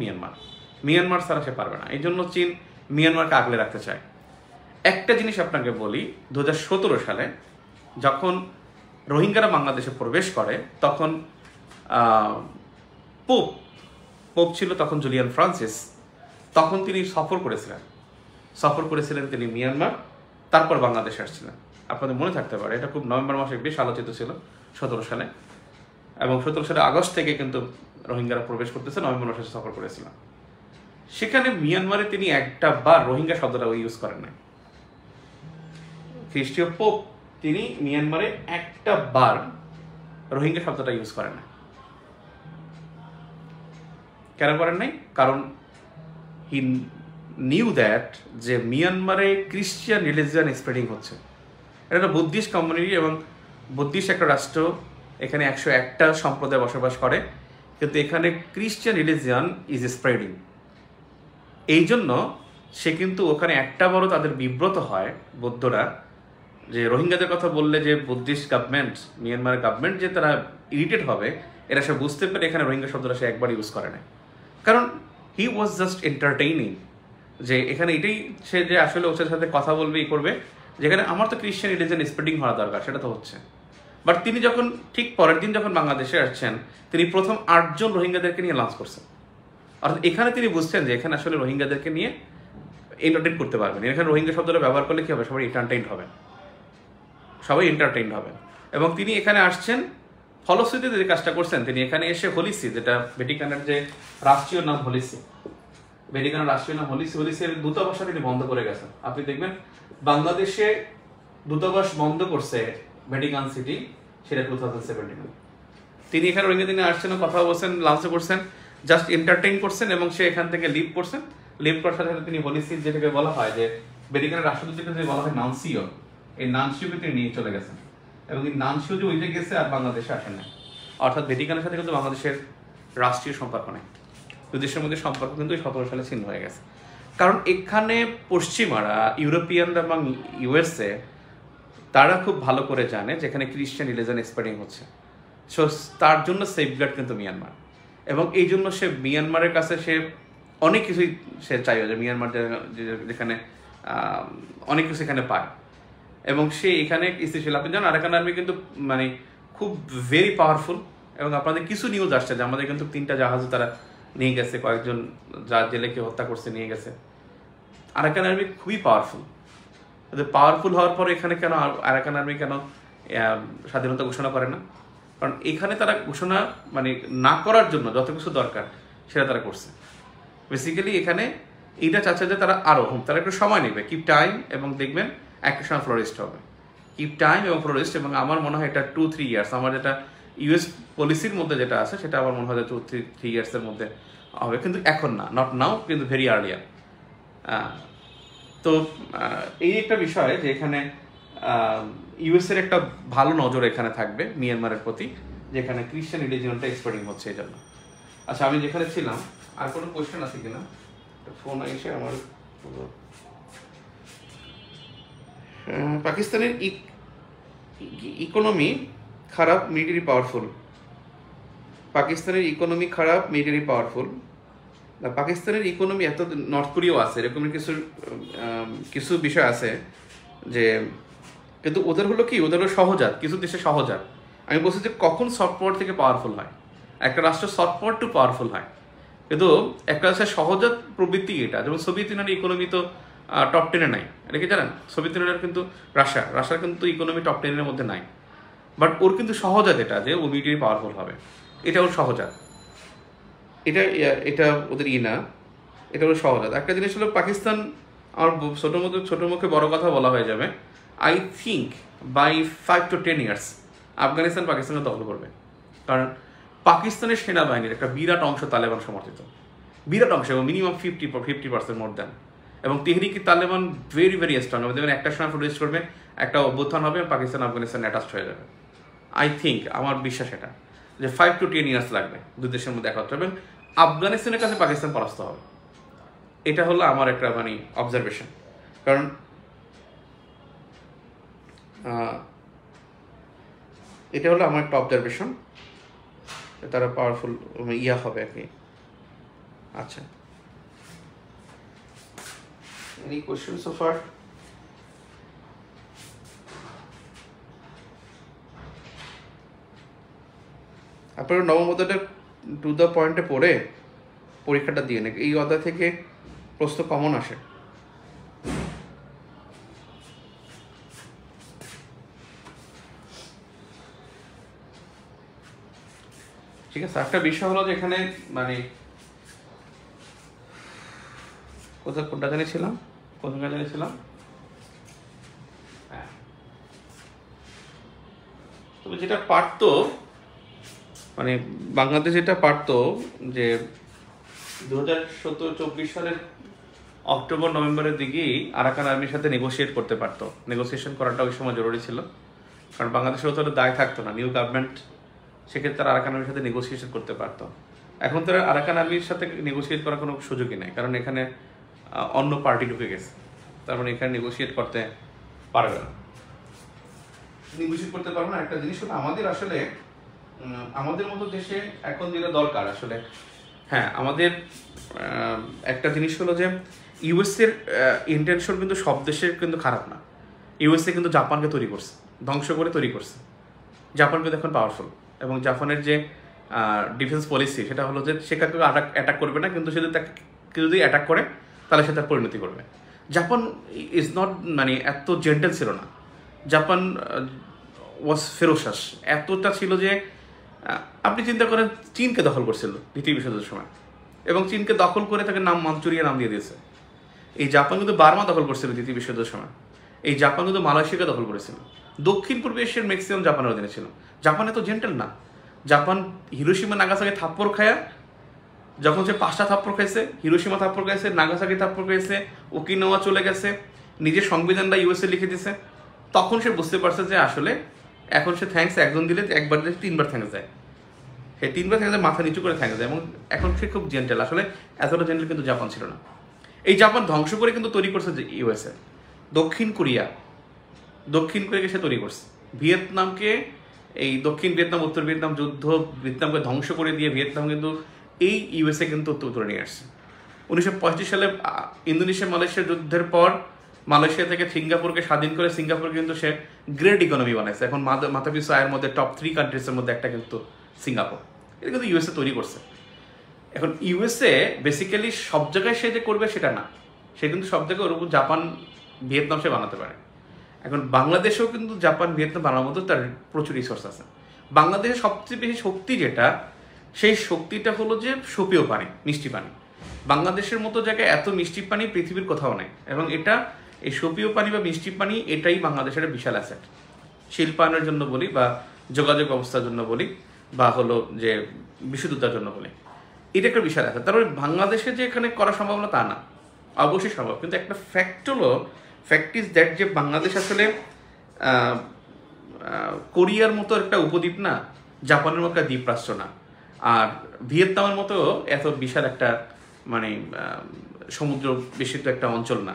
মিয়ানমার ছাড়া সে পারবে না। এই জন্য চীন মিয়ানমারকে আগলে রাখতে চায়। একটা জিনিস আপনাকে বলি, 2017 সালে যখন রোহিঙ্গারা বাংলাদেশে প্রবেশ করে, তখন পোপ ছিল তখন জুলিয়ান ফ্রান্সিস, তখন তিনি সফর করেছিলেন তিনি মিয়ানমার, তারপর বাংলাদেশে আসছিলেন। আপনাদের মনে থাকতে পারে, এটা খুব নভেম্বর মাসে বেশ আলোচিত ছিল 17 সালে, এবং 17 সালে আগস্ট থেকে কিন্তু রোহিঙ্গারা প্রবেশ করতেছে, নভেম্বর মাসে সফর করেছিলেন। সেখানে মিয়ানমারে তিনি একটা বার রোহিঙ্গা শব্দটা ইউজ করেন নাই। খ্রিস্টীয় পোপ তিনি মিয়ানমারে একটা বার রোহিঙ্গা শব্দটা ইউজ করেন না। কেন করেন নাই? কারণ হি নিউ দ্যাট যে মিয়ানমারে ক্রিশ্চিয়ান রিলিজিয়ান স্প্রেডিং হচ্ছে। এটা একটা বুদ্ধিস্ট কমিউনিটি এবং বুদ্ধিস্ট একটা রাষ্ট্র, এখানে 101টা সম্প্রদায় বসবাস করে, কিন্তু এখানে ক্রিশ্চিয়ান রিলিজিয়ান ইজ স্প্রেডিং। এই জন্য সে কিন্তু ওখানে একটা বড় তাদের বিব্রত হয় বৌদ্ধরা, যে রোহিঙ্গাদের কথা বললে যে বুদ্ধিস্ট গভর্নমেন্ট, মিয়ানমারের গভর্নমেন্ট যে তারা ইরিটেট হবে, এরা সে বুঝতে পেরে এখানে রোহিঙ্গা শব্দটা সে একবার ইউজ করে না। কারণ হি ওয়াজ জাস্ট এন্টারটেইনিং, যে এখানে এটাই সে যে আসলে ওদের সাথে কথা বলবে, ই করবে, যেখানে আমার তো ক্রিশ্চিয়ান রিলিজিয়ান স্প্রেডিং হওয়া দরকার, সেটা তো হচ্ছে। বাট তিনি যখন ঠিক পরের দিন যখন বাংলাদেশে আসছেন, তিনি প্রথম 8 জন রোহিঙ্গাদেরকে নিয়ে লঞ্চ করছেন। অর্থাৎ এখানে তিনি বুঝছেন যে এখানে আসলে রোহিঙ্গাদেরকে নিয়ে এন্টারটেইন করতে পারবেন। এখানে রোহিঙ্গা শব্দটা ব্যবহার করলে কি হবে, সবাই এন্টারটেইনড হবে। এবং তিনি এখানে আসছেন, ফলশ্রুতিতে যে কাজটা করছেন, তিনি এখানে এসে হলিসি, যেটা ভ্যাটিকানের যে রাষ্ট্রীয় নাম হলিসি, ভ্যাটিকানের রাষ্ট্রীয় নাম হলিসির দূতাবাসটা তিনি বন্ধ করে গেছেন। আপনি দেখবেন বাংলাদেশে দূতাবাস বন্ধ করছে ভ্যাটিকান সিটি, সেটা 2017। তিনি এখানে রোহিঙ্গা দিনে আসছেন, কথা বলছেন, লাঞ্চ করছেন, জাস্ট এন্টারটেইন করছেন, এবং সে এখান থেকে লিভ করছেন। লিভ করার সাথে সাথে তিনি হলিসি, যেটাকে বলা হয় যে ভ্যাটিকানের রাষ্ট্রদূতকে যে বলা হয় নানসিও, এই নানসিওকে তিনি নিয়ে চলে গেছেন, এবং এই নানসিও যে ওইটা গেছে আর বাংলাদেশে আসেন না। অর্থাৎ ভ্যাটিকানের সাথে কিন্তু বাংলাদেশের রাষ্ট্রীয় সম্পর্ক নেই, দুই দেশের মধ্যে সম্পর্ক কিন্তু 17 সালে ছিন্ন হয়ে গেছে। কারণ এখানে পশ্চিমারা, ইউরোপিয়ানরা এবং ইউএসএ, তারা খুব ভালো করে জানে যেখানে ক্রিশ্চিয়ান রিলিজিয়ান স্প্রেডিং হচ্ছে। সো তার জন্য সেফগার্ড কিন্তু মিয়ানমার, এবং এই জন্য সে মিয়ানমারের কাছে সে অনেক কিছুই সে চাইবে, যে মিয়ানমার যেখানে অনেক কিছু এখানে পায়, এবং সে এখানে স্থিতিশীল। আপনি জানেন আরাকান আর্মি কিন্তু মানে খুব ভেরি পাওয়ারফুল, এবং আপনাদের কিছু নিউজ আসছে যে আমাদের কিন্তু 3টা জাহাজও তারা নিয়ে গেছে, কয়েকজন যা জেলেকে হত্যা করছে নিয়ে গেছে। আরাকান আর্মি খুবই পাওয়ারফুল, পাওয়ারফুল হওয়ার পর এখানে কেন আরাকান আর্মি কেন স্বাধীনতা ঘোষণা করে না? কারণ এখানে তারা ঘোষণা মানে না করার জন্য যত কিছু দরকার সেটা তারা করছে। বেসিক্যালি এখানে এইটা চাচ্ছে যে তারা তারা একটু সময় নেবে, কিপ টাইম, এবং দেখবেন একটা সময় ফ্লোরিস্ট হবে। কিপ টাইম এবং ফ্লোরিস্ট, এবং আমার মনে হয় এটা 2-3 ইয়ার্স, আমার যেটা ইউএস পলিসির মধ্যে যেটা আছে সেটা আমার মনে হয় 2-3 ইয়ার্সের মধ্যে হবে, কিন্তু এখন না, নট নাও, কিন্তু ভেরি আর্লিয়ার। তো এই একটা বিষয় যে এখানে ইউএসের একটা ভালো নজর এখানে থাকবে মিয়ানমারের প্রতি, যেখানে খ্রিস্টান রিলিজিয়নটা এক্সপোর্টিং হচ্ছে এই জন্য। আচ্ছা, আমি যেখানে ছিলাম, আর কোনো কোয়েশ্চেন আছে কিনা? ফোন এসে আমার পাকিস্তানের ইকোনমি খারাপ, মিলিটারি পাওয়ারফুল। পাকিস্তানের ইকোনমি খারাপ, মিলিটারি পাওয়ারফুল। পাকিস্তানের ইকোনমি এত, নর্থ কোরিয়াও আছে, এরকম কিছু বিষয় আছে যে, কিন্তু ওদের হলো কি, ওদের হলো সহজাত, কিছু দেশে সহজাত। আমি বলছি যে কখন সফট পাওয়ার থেকে পাওয়ারফুল হয়, একটা রাষ্ট্র সফট পাওয়ার টু পাওয়ারফুল হয়, কিন্তু একটা রাষ্ট্রের সহজাত প্রবৃত্তি এটা। যেমন সোভিয়েত ইউনিয়নের ইকোনমি তো টপ 10-এ নাই, এটা কি জানেন? সোভিয়েত ইউনিয়নের কিন্তু রাশিয়ার কিন্তু ইকোনমি টপ 10-এর মধ্যে নাই, বাট ওর কিন্তু সহজাত এটা যে ও মিলিটারি পাওয়ারফুল হবে, এটা ওর সহজাত। এটা ওদের না, এটা ওর সহজাত। একটা জিনিস হলো পাকিস্তান, আমার ছোট মুখে বড় কথা বলা হয়ে যাবে, I think by 5 to 10 years Afghanistan পাকিস্তানকে দখল করবে। কারণ পাকিস্তানের সেনাবাহিনীর একটা বিরাট অংশ তালেবান সমর্থিত, বিরাট অংশ, এবং মিনিমাম 50% মোর দেন। এবং Tehriki Taliban very very strong হবে। দেখবেন একটা সময় প্রডিউস করবে, একটা অভ্যুত্থান হবে, পাকিস্তান আফগানিস্তান অ্যাটাচড হয়ে যাবে। আই থিঙ্ক, আমার বিশ্বাস এটা, যে 5 to 10 ইয়ার্স লাগবে দুই দেশের মধ্যে একত্র, এবং আফগানিস্তানের কাছে পাকিস্তান পরাস্ত হবে। এটা হলো আমার একটা মানে অবজারভেশন। কারণ এটা হলো আমার একটা অবজারভেশন, তারা পাওয়ারফুল হবে আর কি। আচ্ছা, এনি কোয়েশ্চেন সো ফার? আপনারা নবম অধ্যায়টা টু দ্য পয়েন্টে পড়ে পরীক্ষাটা দিয়ে নেন, এই অধ্যায় থেকে প্রশ্ন কমন আসে। ঠিক আছে, একটা বিষয় হলো যে এখানে মানে কোনটা জানিয়েছিলাম, হ্যাঁ, তবে যেটা পারতো মানে বাংলাদেশ যেটা পারতো যে 2017-24 সালের অক্টোবর নভেম্বরের দিকেই আরাকান আর্মির সাথে নেগোসিয়েট করতে পারতো। নেগোসিয়েশন করাটা ওই সময় জরুরি ছিল, কারণ বাংলাদেশের তো দায় থাকতো না, নিউ গভর্নমেন্ট, সেক্ষেত্রে তারা আরাকান আর্মির সাথে নেগোসিয়েশন করতে পারতো। এখন তারা আরাকান আর্মির সাথে নেগোসিয়েট করার কোনো সুযোগই নেই, কারণ এখানে অন্য পার্টি ঢুকে গেছে, তার মানে এখানে নেগোসিয়েট করতে পারবে না, একটা জিনিস হলো আমাদের আসলে আমাদের মতো দেশে এখন যেটা দরকার আসলে, হ্যাঁ, আমাদের একটা জিনিস হলো যে ইউএসএর ইন্টেনশন কিন্তু সব দেশের কিন্তু খারাপ না। ইউএসএ কিন্তু জাপানকে তৈরি করছে, ধ্বংস করে তৈরি করছে। জাপান কিন্তু এখন পাওয়ারফুল, এবং জাপানের যে ডিফেন্স পলিসি সেটা হলো যে সে কাউকে অ্যাটাক করবে না, কিন্তু সে যদি অ্যাটাক করে তাহলে সে তার পরিণতি করবে। জাপান ইজ নট মানে এত জেন্টেল ছিল না, জাপান ওয়াজ ফেরোসাস, এতটা ছিল যে আপনি চিন্তা করেন চীনকে দখল করছিল দ্বিতীয় বিশ্বযুদ্ধের সময়, এবং চীনকে দখল করে তাকে মাঞ্চুরিয়া নাম দিয়ে দিয়েছে। এই জাপান কিন্তু বার্মা দখল করছিল দ্বিতীয় বিশ্বযুদ্ধের সময়, এই জাপান কিন্তু মালয়েশিয়াকে দখল করেছিল। দক্ষিণ পূর্ব এশিয়ার ম্যাক্সিমাম জাপানের অধীনে ছিল। জাপান এত জেন্টেল না। জাপান হিরোশিমা নাগাসাকি থাপ্পড় খায়া, যখন সে 5টা থাপ্পড় খাইছে, হিরোশিমা থাপ্পড় খাইছে, নাগাসাকি থাপ্পড় খাইছে, ওকিনাওয়া চলে গেছে, নিজের সংবিধানটা ইউএসএ লিখে দিছে, তখন সে বুঝতে পারছে যে আসলে এখন সে থ্যাঙ্কস একজন দিলে, একবার দিলে 3বার থ্যাঙ্কস দেয়, সে 3বার থ্যাঙ্কস দেয়, মাথা নিচু করে থ্যাঙ্কস দেয়, এবং এখন সে খুব জেন্টেল। আসলে এতটা জেন্টেল কিন্তু জাপান ছিল না। এই জাপান ধ্বংস করে কিন্তু তৈরি করছে যে ইউএসএ। দক্ষিণ কোরিয়াকে সে তৈরি করছে, ভিয়েতনামকে, এই দক্ষিণ ভিয়েতনাম উত্তর ভিয়েতনাম যুদ্ধ, ভিয়েতনামকে ধ্বংস করে দিয়ে ভিয়েতনাম কিন্তু এই ইউএসএ কিন্তু তুলে নিয়ে আসছে। 1965 সালে ইন্দোনেশিয়া মালয়েশিয়ার যুদ্ধের পর মালয়েশিয়া থেকে সিঙ্গাপুরকে স্বাধীন করে সিঙ্গাপুর কিন্তু সে গ্রেট ইকোনমি বানাইছে। এখন মাথাপিছু আয়ের মধ্যে টপ 3 কান্ট্রিজের মধ্যে একটা কিন্তু সিঙ্গাপুর, এটা কিন্তু ইউএসএ তৈরি করছে। এখন ইউএসএ বেসিক্যালি সব জায়গায় সে যে করবে সেটা না, সে কিন্তু সব জায়গায় ওরকম জাপান ভিয়েতনাম সে বানাতে পারে। এখন বাংলাদেশেও কিন্তু জাপান ভিয়েতনাম বানানোর মতো তার প্রচুর রিসোর্স আছে। বাংলাদেশের সবচেয়ে বেশি শক্তি যেটা, সেই শক্তিটা হলো যে সুপেয় পানি, মিষ্টি পানি। বাংলাদেশের মতো জায়গায় এত মিষ্টি পানি পৃথিবীর কোথাও নেই, এবং এটা এই সুপেয় পানি বা মিষ্টি পানি এটাই বাংলাদেশের বিশাল অ্যাসেট। শিল্পায়নের জন্য বলি বা যোগাযোগ ব্যবস্থার জন্য বলি বা হলো যে বিশুদ্ধতার জন্য বলি, এটা একটা বিশাল অ্যাসেট। তারপরে বাংলাদেশে যে এখানে করা সম্ভব না তা না, অবশ্যই সম্ভব। কিন্তু একটা ফ্যাক্ট ইজ দ্যাট যে বাংলাদেশ আসলে কোরিয়ার মতো একটা উপদ্বীপ না, জাপানের মতো একটা দ্বীপরাষ্ট্র না, আর ভিয়েতনামের মতো এত বিশাল একটা মানে সমুদ্র বেষ্টিত একটা অঞ্চল না।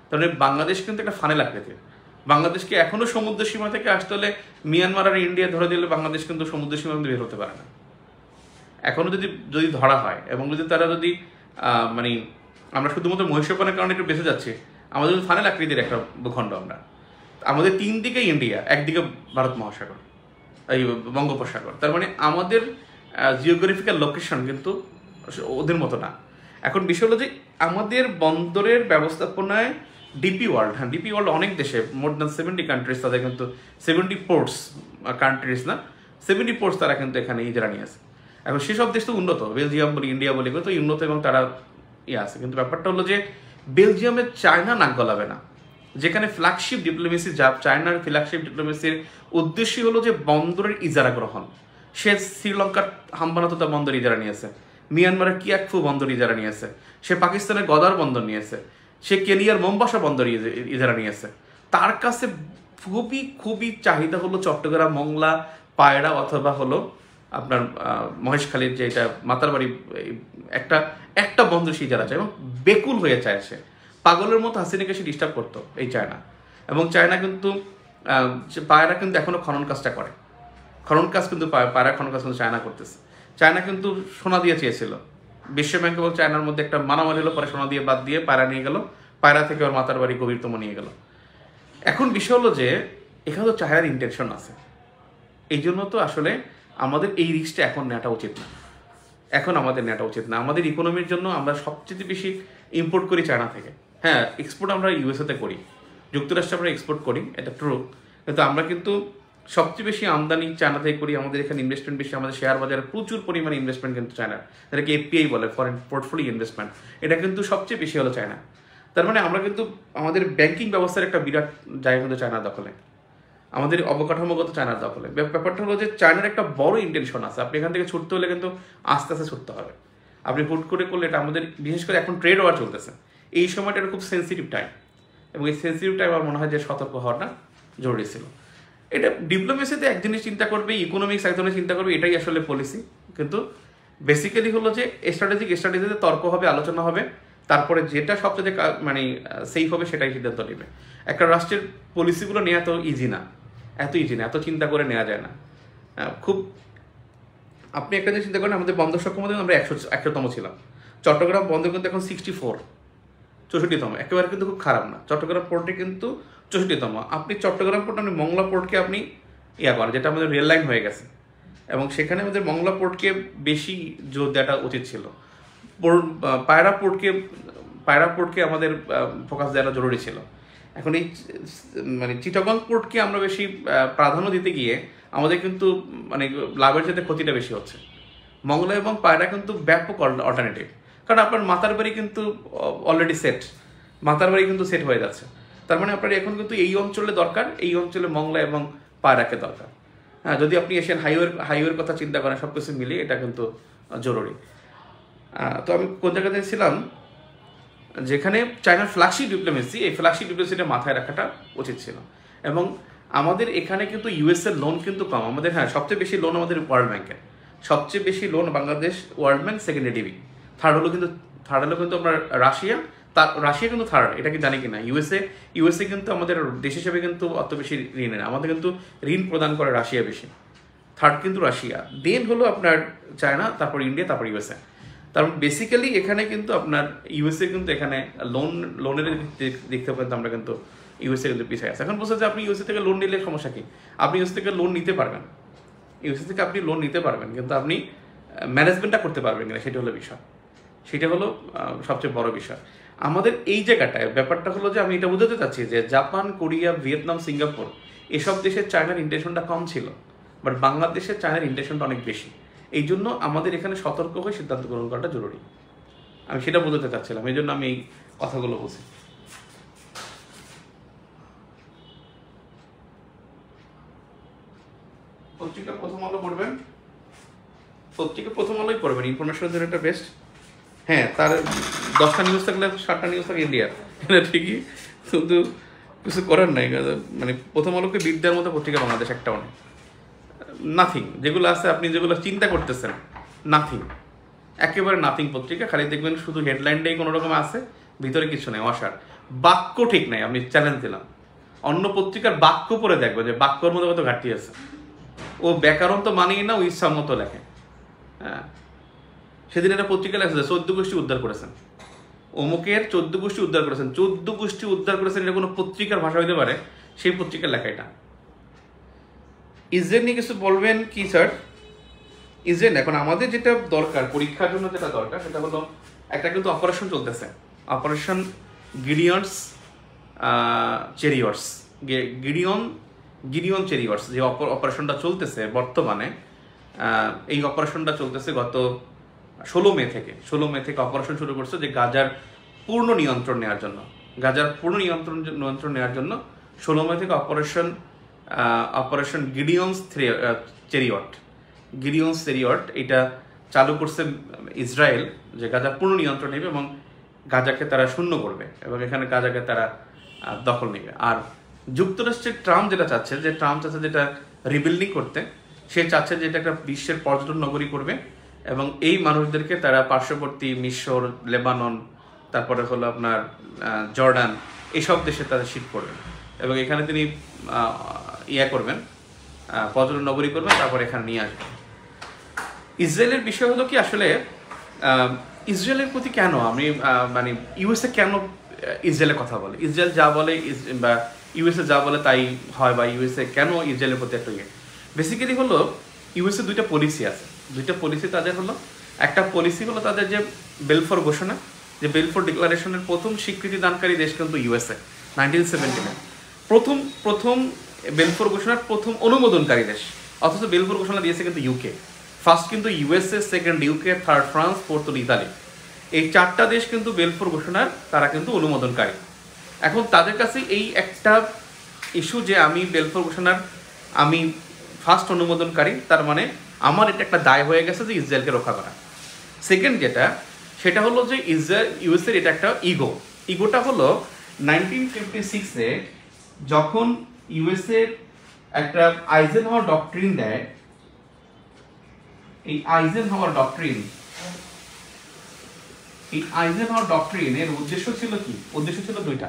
তাহলে বাংলাদেশ কিন্তু একটা ফানেল আকৃতির। বাংলাদেশকে এখনো সমুদ্র সীমা থেকে আসতে হলে মিয়ানমার আর ইন্ডিয়া ধরে দিলে বাংলাদেশ কিন্তু সমুদ্র সীমা কিন্তু বের হতে পারে না এখনো, যদি ধরা হয়। এবং যদি তারা যদি মানে আমরা শুধুমাত্র মহিষপানের কারণে একটু বেঁচে যাচ্ছে, আমাদের ফানেল আকৃতির একটা ভূখণ্ড আমরা। আমাদের তিন দিকে ইন্ডিয়া, একদিকে ভারত মহাসাগর, এই বঙ্গোপসাগর। তার মানে আমাদের জিওগ্রাফিক্যাল লোকেশন কিন্তু ওদের মতো না। এখন বিষয় হলো যে আমাদের বন্দরের ব্যবস্থাপনায় ডিপি ওয়ার্ল্ড অনেক দেশে, মোর দ্যান 70 কান্ট্রিজ, তাদের কিন্তু 70 পোর্টস, কান্ট্রিজ না 70 পোর্টস তারা কিন্তু এখানে ইজারা নিয়ে আছে। এখন সেসব দেশ তো উন্নত, বেলজিয়াম বলি, ইন্ডিয়া বলি, তো উন্নত এবং তারা আছে। কিন্তু ব্যাপারটা হলো যে বেলজিয়ামের চায়না নাক গলাবে না, যেখানে ফ্ল্যাগশিপ ডিপ্লোমেসি, চায়নার ফ্ল্যাগশিপ ডিপ্লোমেসির উদ্দেশ্যই হলো যে বন্দরের ইজারা গ্রহণ। সে শ্রীলঙ্কার হাম্বানাতোতা বন্দর ইজারা নিয়েছে, মিয়ানমারের কিয়াকফু বন্দর ইজারা নিয়েছে, সে পাকিস্তানের গদার বন্দর নিয়েছে, সে কেনিয়ার মোম্বাসা বন্দর ইজারা নিয়েছে। তার কাছে খুবই চাহিদা হলো চট্টগ্রাম, মংলা, পায়রা অথবা হলো আপনার মহেশখালীর যে এটা মাতারবাড়ি, একটা বন্দর সে ইজারা চায় এবং বেকুল হয়ে চায়। সে পাগলের মতো হাসিনাকে সে ডিস্টার্ব করতো এই চায়না। এবং চায়না কিন্তু পায়রা কিন্তু এখনো খনন কাজটা করে, পায়রা খনন কাজ কিন্তু চায়না করতেছে। চায়না কিন্তু সোনা দিয়ে চেয়েছিল, বিশ্বব্যাংক এবং চায়নার মধ্যে একটা মারামারি হলো, পরে সোনা দিয়ে বাদ দিয়ে পায়রা নিয়ে গেল, পায়রা থেকে ওর মাতার বাড়ি গভীরতম নিয়ে গেল। এখন বিষয় হলো যে এখানে তো চায়নার ইন্টেনশন আছে, এই জন্য তো আসলে আমাদের এই রিস্কটা এখন নেওয়াটা উচিত না। আমাদের ইকোনমির জন্য আমরা সবচেয়ে বেশি ইম্পোর্ট করি চায়না থেকে। হ্যাঁ, এক্সপোর্ট আমরা ইউএসএতে করি, যুক্তরাষ্ট্রে আমরা এক্সপোর্ট করি, এটা ট্রু। কিন্তু আমরা কিন্তু সবচেয়ে বেশি আমদানি চায়না থেকে করি। আমাদের এখানে ইনভেস্টমেন্ট বেশি, আমাদের শেয়ার বাজারে প্রচুর পরিমাণে ইনভেস্টমেন্ট কিন্তু চায়না, যেটাকে এফপিআই বলে, ফরেন পোর্টফোলিও ইনভেস্টমেন্ট, এটা কিন্তু সবচেয়ে বেশি হলো চায়না। তার মানে আমরা কিন্তু আমাদের ব্যাংকিং ব্যবস্থার একটা বিরাট জায়গা কিন্তু চায়নার দখলে, আমাদের অবকাঠামোগত চায়নার দখলে। ব্যাপারটা হলো যে চায়নার একটা বড় ইন্টেনশন আছে। আপনি এখান থেকে ছুটতে হলে কিন্তু আস্তে আস্তে ছুটতে হবে। আপনি হুট করে করলে এটা আমাদের, বিশেষ করে এখন ট্রেড ওয়ার চলতেছে, এই সময়টা খুব সেন্সিটিভ টাইম, এবং এই সেন্সিটিভ টাইম আমার মনে হয় যে সতর্ক হওয়াটা জরুরি ছিল। এটা ডিপ্লোমেসিতে এক জিনিস চিন্তা করবে, ইকোনমিক্স এক ধরনের চিন্তা করবে, এটাই আসলে পলিসি। কিন্তু বেসিক্যালি হলো যে স্ট্র্যাটেজিতে তর্ক হবে, আলোচনা হবে, তারপরে যেটা সবচেয়ে মানে সেফ হবে সেটাই সিদ্ধান্ত নেবে। একটা রাষ্ট্রের পলিসিগুলো নেওয়া তো ইজি না, এত চিন্তা করে নেওয়া যায় না। খুব আপনি একটা জিনিস চিন্তা করেন, আমাদের বন্দর সক্ষমতা আমরা 100তম ছিলাম। চট্টগ্রাম বন্দর কিন্তু এখন 64তম, একেবারে কিন্তু খুব খারাপ না। চট্টগ্রাম পোর্টে কিন্তু 64তম। আপনি চট্টগ্রাম পোর্ট, আপনি মংলা পোর্টকে আপনি করেন, যেটা আমাদের রেল লাইন হয়ে গেছে, এবং সেখানে আমাদের মংলা পোর্টকে বেশি জোর দেওয়াটা উচিত ছিল। পায়রা পোর্টকে আমাদের ফোকাস দেওয়াটা জরুরি ছিল। এখন এই মানে চিটাগং পোর্টকে আমরা বেশি প্রাধান্য দিতে গিয়ে আমাদের কিন্তু মানে লাভের সাথে ক্ষতিটা বেশি হচ্ছে। মংলা এবং পায়রা কিন্তু ব্যাপক অল্টারনেটিভ, কারণ আপনার মাতার বাড়ি কিন্তু অলরেডি সেট, হয়ে যাচ্ছে। তার মানে আপনার এখন কিন্তু এই অঞ্চলে দরকার, এই অঞ্চলে মংলা এবং পায়রাকে দরকার। হ্যাঁ, যদি আপনি এশিয়ান হাইওয়ের কথা চিন্তা করেন, সব কিছু মিলিয়ে এটা কিন্তু জরুরি। তো আমি কোন জায়গাতে ছিলাম, যেখানে চায়নার ফ্ল্যাগশিপ ডিপ্লোমেসি, এই ফ্ল্যাগশিপ ডিপ্লোমেসিটা মাথায় রাখাটা উচিত ছিল। এবং আমাদের এখানে কিন্তু ইউএসএর লোন কিন্তু কম, আমাদের হ্যাঁ সবচেয়ে বেশি লোন আমাদের ওয়ার্ল্ড ব্যাংকের, সবচেয়ে বেশি loan Bangladesh, world bank, second ADB, third হলো কিন্তু আমরা রাশিয়া কিন্তু থার্ড, এটা কি জানি কিনা। ইউএসএ কিন্তু আমাদের দেশ হিসেবে কিন্তু অত বেশি ঋণ নেই, আমাদের কিন্তু ঋণ প্রদান করে রাশিয়া বেশি, থার্ড কিন্তু রাশিয়া, দেন হলো আপনার চায়না, তারপর ইন্ডিয়া, তারপর ইউএসএ। তার বেসিক্যালি এখানে কিন্তু আপনার ইউএসএ কিন্তু এখানে লোনের দিক থেকে কিন্তু আমরা কিন্তু ইউএসএ কিন্তু পিছিয়ে আছে। এখন বলছে যে আপনি ইউএসএ থেকে লোন নিলে সমস্যা কি, আপনি ইউএসএ থেকে লোন নিতে পারবেন, কিন্তু আপনি ম্যানেজমেন্টটা করতে পারবেন কিনা সেটা হলো বিষয়, সেটা হলো সবচেয়ে বড় বিষয়। আমাদের এই জায়গাটায় ব্যাপারটা হলো যে আমি এটা বোঝাতে চাচ্ছি যে জাপান, কোরিয়া, ভিয়েতনাম, সিঙ্গাপুর এসব দেশের চায়নার ইন্টেনশনটা কম ছিল, বাট বাংলাদেশের চায়নার ইন্টেনশনটা অনেক বেশি। এই জন্য আমাদের এখানে সতর্ক হয়ে সিদ্ধান্ত গ্রহণ করাটা জরুরি। আমি সেটা বোঝাতে চাচ্ছিলাম, এই জন্য আমি এই কথাগুলো বলছি। পত্রিকা প্রথম আলো পড়বেন, পত্রিকা প্রথম আলোই পড়বেন, ইনফরমেশনের জন্য এটা বেস্ট। হ্যাঁ, তার 10টা নিউজ থাকলে 7টা নিউজ থাকে ইন্ডিয়ার, এটা ঠিকই, কিন্তু কিছু করার নাই। মানে প্রথম আলোকে বিট দেওয়ার মতো পত্রিকা বাংলাদেশ একটাও নেই, নাথিং। যেগুলো আছে আপনি যেগুলো চিন্তা করতেছেন, নাথিং, একেবারে নাথিং পত্রিকা। খালি দেখবেন শুধু হেডলাইনটাই কোনো রকম আছে, ভিতরে কিছু নেই, অসার। বাক্য ঠিক নাই, আমি চ্যালেঞ্জ দিলাম। অন্য পত্রিকার বাক্য পড়ে দেখবো যে বাক্যর মধ্যে কত ঘাটতি আছে। ও ব্যাকরণ তো মানেই না, ও ইচ্ছা মতো লেখে। হ্যাঁ, সেদিন একটা পত্রিকা লেখছে 14 গোষ্ঠী উদ্ধার করেছেন, অমুকের 14 গোষ্ঠী উদ্ধার করেছেন। 14 গোষ্ঠী উদ্ধার করেছেন, এটা কোনো পত্রিকার ভাষা হইতে পারে? সেই পত্রিকার লেখা এটা। ইসরায়েল নিয়ে কিছু বলবেন কি স্যার? ইসরায়েল এখন আমাদের যেটা দরকার, পরীক্ষার জন্য যেটা দরকার, সেটা হলো একটা কিন্তু অপারেশন চলতেছে, অপারেশন গিডিয়ন্স চেরিয়র্স, গিডিয়ন চেরিয়র্স, যে অপারেশনটা চলতেছে বর্তমানে। এই অপারেশনটা চলতেছে গত 16 মে থেকে অপারেশন শুরু করছে, যে গাজার পূর্ণ নিয়ন্ত্রণ নেওয়ার জন্য। গাজার পূর্ণ নিয়ন্ত্রণ নেওয়ার জন্য 16 মে থেকে অপারেশন গিডিয়ন্স চেরিয়ট এটা চালু করছে ইসরায়েল, যে গাজার পূর্ণ নিয়ন্ত্রণ নেবে এবং গাজাকে তারা শূন্য করবে এবং এখানে গাজাকে তারা দখল নেবে। আর যুক্তরাষ্ট্রের ট্রাম্প যেটা চাচ্ছে, যেটা রিবিল্ডিং করতে, সে চাচ্ছে যে এটা একটা বিশ্বের পর্যটন নগরী করবে এবং এই মানুষদেরকে তারা পার্শ্ববর্তী মিশর, লেবানন, তারপরে হলো আপনার জর্ডান, এইসব দেশে তারা শিফট করবেন এবং এখানে তিনি করবেন, পর্যটন নগরী করবেন, তারপর এখানে নিয়ে আসবেন। ইসরায়েলের বিষয় হলো কি, আসলে ইসরায়েলের প্রতি কেন আমি মানে ইউএসএ কেন ইসরায়েলের কথা বলে, ইসরায়েল যা বলে বা ইউএসএ যা বলে তাই হয়, বা ইউএসএ কেন ইসরায়েলের প্রতি একটা বেসিক্যালি হলো ইউএসএ দুইটা পলিসি আছে। দুইটা পলিসি তাদের হলো, একটা পলিসি হলো তাদের যে বেলফোর ঘোষণা, যে বেলফোর ডিক্লারেশনের প্রথম স্বীকৃতি দানকারী দেশ কিন্তু ইউএসএ 1979 প্রথম বেলফোর ঘোষণার প্রথম অনুমোদনকারী দেশ, অথচ বেলফোর ঘোষণা দিয়েছে কিন্তু ইউকে। ফার্স্ট কিন্তু USA, second UK, third France, fourth Italy. এই 4টা দেশ কিন্তু বেলফোর ঘোষণার তারা কিন্তু অনুমোদনকারী। এখন তাদের কাছে এই একটা ইস্যু যে আমি বেলফোর ঘোষণার আমি ফার্স্ট অনুমোদনকারী, তার মানে আমার এটা একটা দায় হয়ে গেছে যে ইসরায়েলকে রক্ষা করা। সেকেন্ড যেটা, সেটা হলো যে ইউএসএর এটা একটা ইগোটা হলো 1956-এ যখন ইউএসএ একটা আইজেনহাওয়ার ডক্ট্রিন দেয়। এই আইজেনহাওয়ার ডক্ট্রিনের উদ্দেশ্য ছিল কি? উদ্দেশ্য ছিল দুইটা।